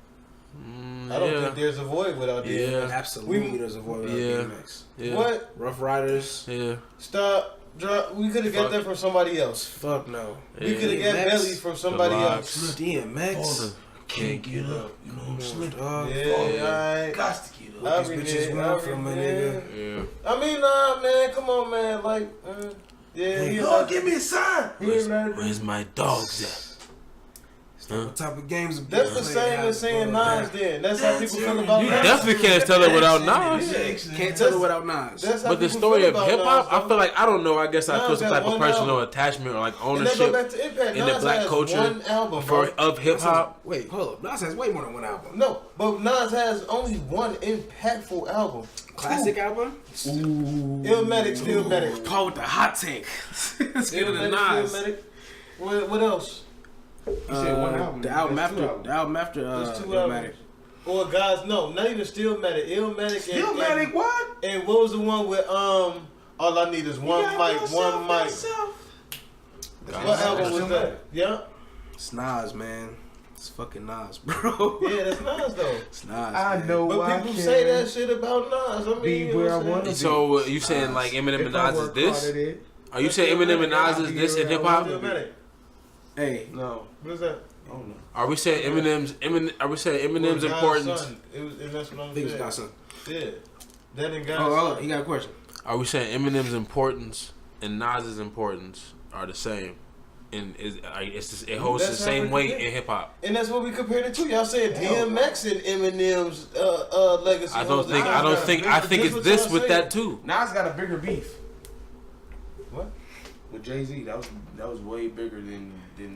I don't think there's a void without DMX. Absolutely, there's a void without DMX. Yeah. What? Rough Riders. Yeah. Stop. Drop. We could have got that from somebody else. Fuck no. We could have got DMX, Belly from somebody else. DMX. Can't get up. You know, slip. Yeah, alright. Got to get up. I These read bitches it, want I from a read it. nigga. Yeah. I mean, nah, man. Come on, man. Like, yeah. Hey, Lord, give me a sign. Where's my dogs at? What type of games? That's the same as saying Nas. Then that's how people feel about You Nas. definitely can't tell it without Nas. Can't tell it without Nas. That's how But the people story feel of about hip hop, Nas, I feel like I don't know. I guess I Nas feel some got type of one personal album. attachment or like And that go back ownership to Impact. in the Nas black has culture one album, for bro. of hip hop. Wait, hold up. Nas has way more than one album. No, but Nas has only one impactful album. Classic album? Illmatic, Stillmatic. Paul with the hot take. Let's get into Nas. Illmatic. What else? said one album. The album That's two after. albums. The album after. There's two Illmatic. albums. Or guys, no, not even Stillmatic. Illmatic. Stillmatic, what? And what was the one with All I Need Is One Mic, One Mic. What album was that? Yeah. It's Nas, man. It's fucking Nas, bro. Yeah, that's Nas though. It's Nas. I man. know But I people can say that shit about Nas. I mean, be you know where I what I'm want saying? to So you saying like Eminem and If I Nas is work this? hard at it. Are you saying Eminem and Nas is this in hip hop? Stillmatic. Hey, No. What is that? I don't know. Are we saying Are we saying Eminem's God's importance? Son. It was, and that's what I'm I think it's saying. Godson. Yeah. That and God's Oh, Son. he got a question. Are we saying Eminem's importance and Nas's importance are the same? And it holds That's the how same we weight compare. in hip hop. And that's what we compared it to. Y'all said DMX and Eminem's legacy. I think it's this with that too. Nas got a bigger beef What? with Jay-Z. That was way bigger than.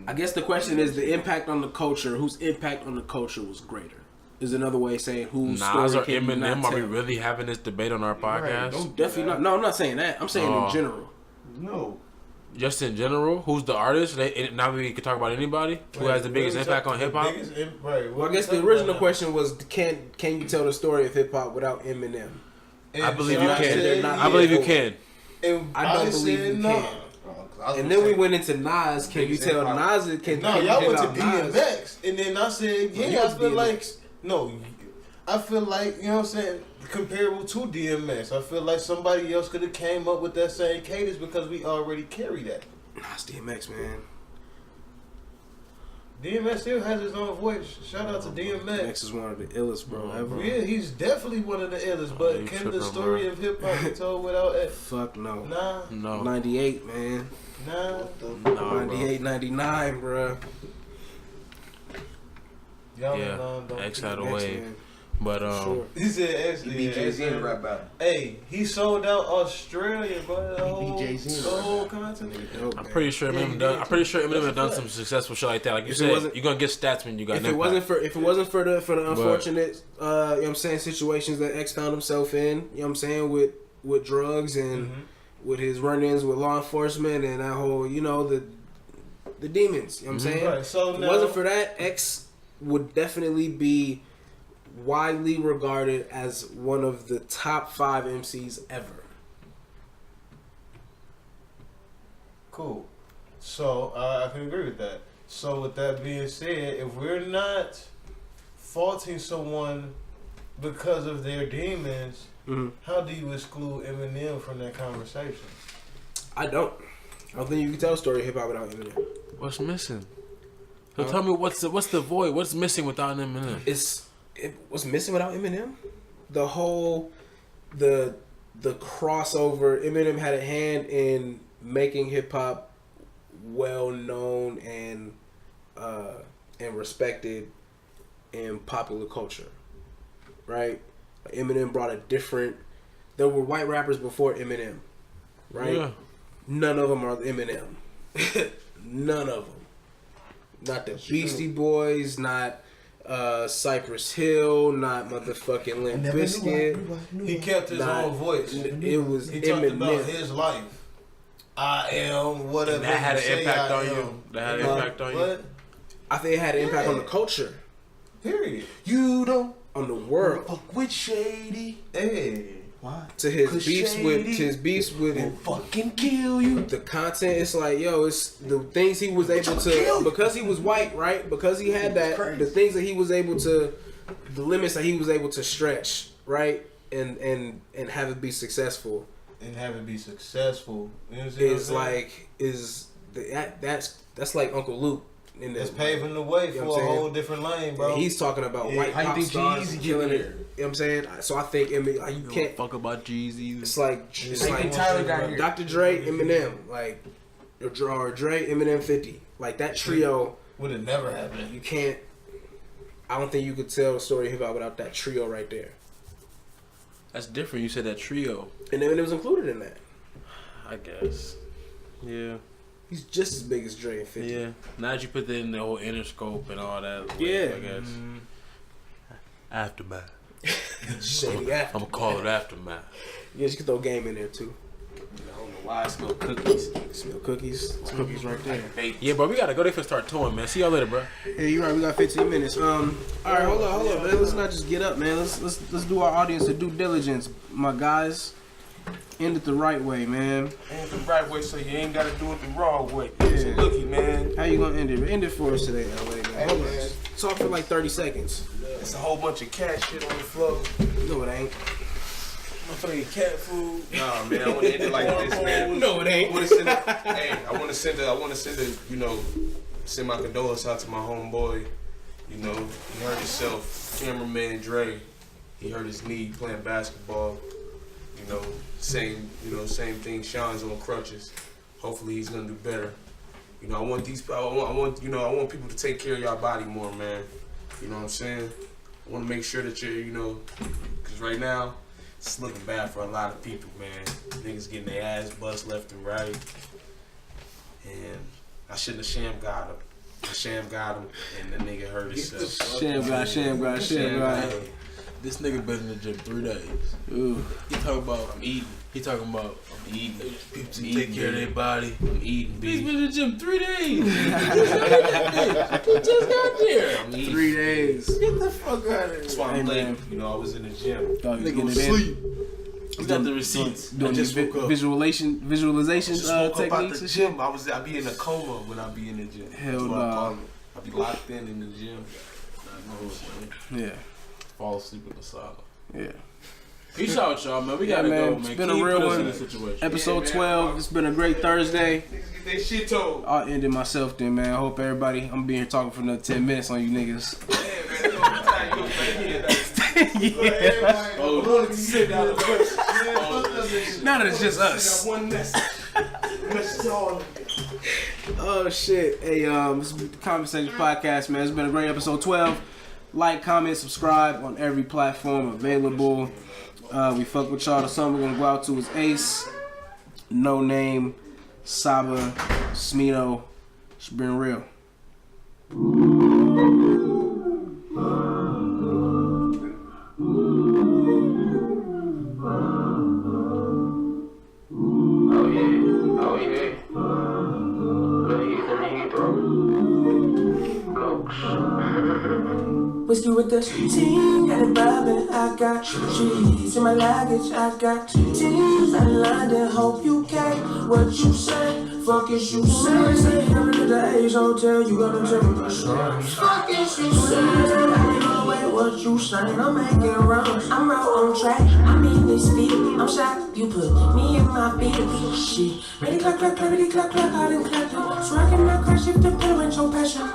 I guess the question is the impact on the culture. Whose impact on the culture was greater? Is another way of saying whose Nas story or can you not Eminem? Are we tell? really having this debate on our podcast? Don't Definitely not. No, I'm not saying that. I'm saying Oh. in general. No. Just in general, who's the artist? Now we can talk about anybody who has the biggest impact on hip hop. Right. Well, I guess the original question was, can you tell the story of hip hop without Eminem? I believe you Sean can. said I believe you yeah. can. And I don't believe said you no. can. And then we went into Nas. Can you Biggest tell hip hop. Nas? Can No, can you y'all give went to out Nas? DMX, and then I said, Well, yeah, I yours feel like DMX. no, I feel like you know what I'm saying, comparable to DMX. I feel like somebody else could have came up with that same cadence because we already carry that. Nas DMX, man. DMX still has his own voice. Shout out to DMX. X is one of the illest, bro, ever. Yeah, he's definitely one of the illest. But can the story of hip hop be told without X? Fuck no. Nah. No. 98, man. Nah. 98, 99, bro. Y'all Yeah, don't X keep had a X, wave. man. But Sure. He said X. He beat Jay-Z in a rap battle. Hey, he sold out Australia, bro. The whole, beat Jay-Z in the a whole continent. I'm pretty sure Eminem has done some successful shit like that. Like you said, you're gonna get stats when you got. If it wasn't for the unfortunate, you know what I'm saying, situations that X found himself in, you know what I'm saying, with drugs and with his run-ins with law enforcement and that whole, you know, the demons. You know what I'm saying? Right. So if it wasn't for that, X would definitely be widely regarded as one of the top 5 MCs ever. Cool. So I can agree with that. So with that being said, if we're not faulting someone because of their demons, how do you exclude Eminem from that conversation? I don't think you can tell a story of hip hop without Eminem. What's missing? So tell me what's the void? What's missing without Eminem? What's missing without Eminem? The whole the crossover. Eminem had a hand in making hip hop well known and respected in popular culture. Right? Eminem brought a different. There were white rappers before Eminem, right? Yeah. None of them are Eminem. None of them. Not the Beastie Boys. Not Cypress Hill. Not motherfucking Limp Bizkit. He kept his own voice. It was he Eminem. talked about his life. I am whatever. And that had an say impact I on am. you. That had an impact on you. What? I think it had an impact on the culture. Period. You don't on the world. Fuck with Shady. Hey. Why? To his beefs with will fucking kill you. The content, it's like, yo, it's the things he was able to, because he was white, right? Because he had that, the things that he was able to, the limits that he was able to stretch, right? And have it be successful. And have it be successful. You know what I'm saying? That's like Uncle Luke. It's paving the way for a whole different lane, bro. And he's talking about white pop stars killing it. You know what I'm saying? So I think you can't fuck about Jeezy. It's like Tyler got here. Dr. Dre, Eminem, like or Dre, Eminem, 50, like that trio would have never happened. You can't. I don't think you could tell a story of hip hop without that trio right there. That's different. You said that trio, and Eminem was included in that. I guess. Yeah. He's just as big as Dre and 50. Yeah. Now that you put that in the whole Interscope and all that. Yeah. I guess. Aftermath. Shady Aftermath. I'm gonna call it Aftermath. Yeah, you can throw Game in there too. I don't know why I smell cookies. Smell cookies. It's cookies right there. Yeah, bro, we gotta go. They finna start touring, man. See y'all later, bro. Yeah, you're right. We got 15 minutes. All right, hold on, man. Let's not just get up, man. Let's do our audience a due diligence, my guys. End it the right way, man. End it the right way, so you ain't gotta do it the wrong way. So looky, man. How you gonna end it? End it for us today, LA, man. Hold on. Talk for like 30 seconds. It's a whole bunch of cat shit on the floor. No, it ain't. I'm playing cat food. Nah, man, I want to end it like this, man. No, it ain't. I want to send my condolences out to my homeboy. You know, he hurt himself. Cameraman Dre, he hurt his knee playing basketball. You know, same thing. Sean's on crutches. Hopefully, he's gonna do better. You know, I want people to take care of y'all body more, man. You know what I'm saying? I want to make sure that because right now, it's looking bad for a lot of people, man. Niggas getting their ass bust left and right. And I shouldn't have sham got him. I sham got him, and the nigga hurt himself. Sham God. This nigga been in the gym 3 days. Ooh. He talking about I'm eating. He talking about I'm eating. People take care of their body. I'm eating. He's been in the gym 3 days. He just got there. I'm eating. 3 days. Get the fuck out of here. That's why I'm late. You know, I was in the gym. Nigga was asleep. He got the receipts. Doing just woke up. visualization Just woke up out techniques the and gym. I be in a coma when I be in the gym. Hell That's what I nah. call it. I be locked in the gym. Yeah. Fall asleep in the sauna. Yeah. Peace out, y'all, man. We gotta go, man. It's been a real one. Episode 12. It's been a great Thursday. Get that shit told. I'll end it myself then, man. I hope everybody. I'm gonna be here talking for another 10 minutes on you niggas. Yeah. None of it's just us. Oh shit. Hey, this is the Conversation Podcast, man. It's been a great episode 12. Like, comment, subscribe on every platform available. We fuck with y'all. The song we're gonna go out to is Ace, Noname, Saba, Smino. It's been real. Whiskey with the team, got it bobbing. I got cheese in my luggage. I got teams I lined and hope you get what you say. Fuck is you say? Say I'm in the Ace Hotel. You gonna tell me what's wrong? Fuck is you say? I know what you saying. I'm making rounds. I'm right on track. I'm in this beat. I'm shocked. You put me in my beat. Shit. Ready clap clap clap. Ready clap clap. I done clap clap. So I cannot crash if the pedal ain't your passion.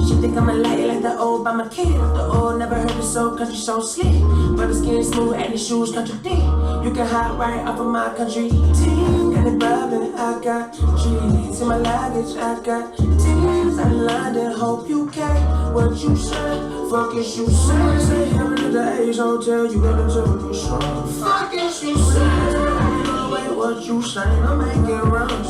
She think I'm a lady like the old by my kid. The old never heard it so country so slick. But the skin smooth and the shoes contradict. You can hide right up in my country. Team got it bobbing. I got cheese in my luggage. I got teams I lined and hope you get what you say. Fuck is you say? Say I'm in the Ace Hotel. You gotta tell me what's wrong. Fuck is you say? I know what you saying. I'm making rounds.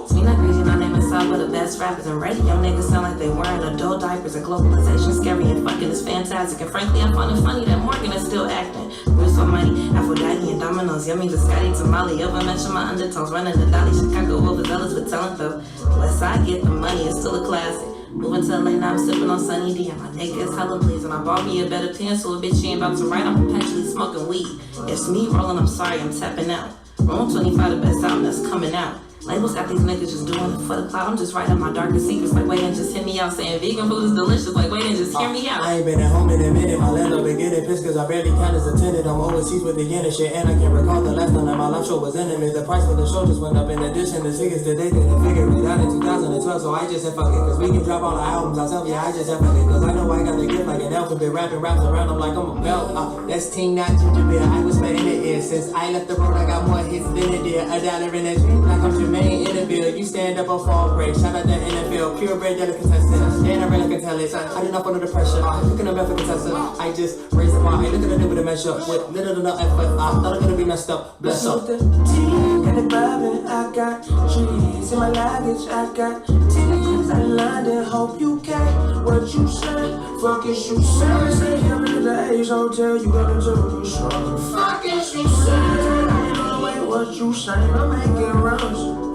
Smino crazy, Noname and Saba, the best rappers and radio niggas sound like they wearing adult diapers. And globalization scary and fucking is fantastic. And frankly, I find it funny that Morgan is still acting. Bruce Almighty, Aphrodite and Dominoes, yummy Biscotti, Tamale. Ever mention my undertones, running the dolly. Chicago overzealous with talent though. West side get the money, it's still a classic. Moving to LA now, I'm sipping on Sunny D. And my nigga is hella pleased. And I bought me a better pen, so a bitch she ain't about to write. I'm perpetually smoking weed. It's me rolling, I'm sorry, I'm tapping out. Room 25, the best album that's coming out. Labels got these niggas just doing it for the clout. I'm just writing my darkest secrets. Like, wait and just hit me out. Saying vegan food is delicious. Like, wait and just hear me out. I ain't been at home in a minute. My landlord been getting pissed cause I barely count as attended. I'm overseas with the yen and shit. And I can't recall the last time that my live show was Eminem. The price for the show just went up. In addition, the tickets today didn't figure it out in 2012. So I just said fuck it. Cause we can drop all the albums ourselves. Yeah, I just said fuck it. Cause I know I got the gift like an alphabet. Rapping raps around. I'm like, I'm a belt. That's Team Not Ginger Beer. I was spitting it in. Since I left the road, I got more hits than it did. $1 in that drink. Like I'm Jermaine in the bill. You stand up on fall break. Shout out the NFL. Purebred delicatessen. And I really can tell it. I did not follow the pressure. Looking up for contestant. I just raised the bar. I look at the nigga to mesh up. With little to no effort. I thought it could be messed up. Bless up. The team got it bobbing. I got cheese in my luggage. I got teams I lined and hope you get what you say. Fuck is you say? Say I'm in the Ace Hotel. You gotta tell me what's wrong. Fuck is you say? I know what you saying. I'm making rounds.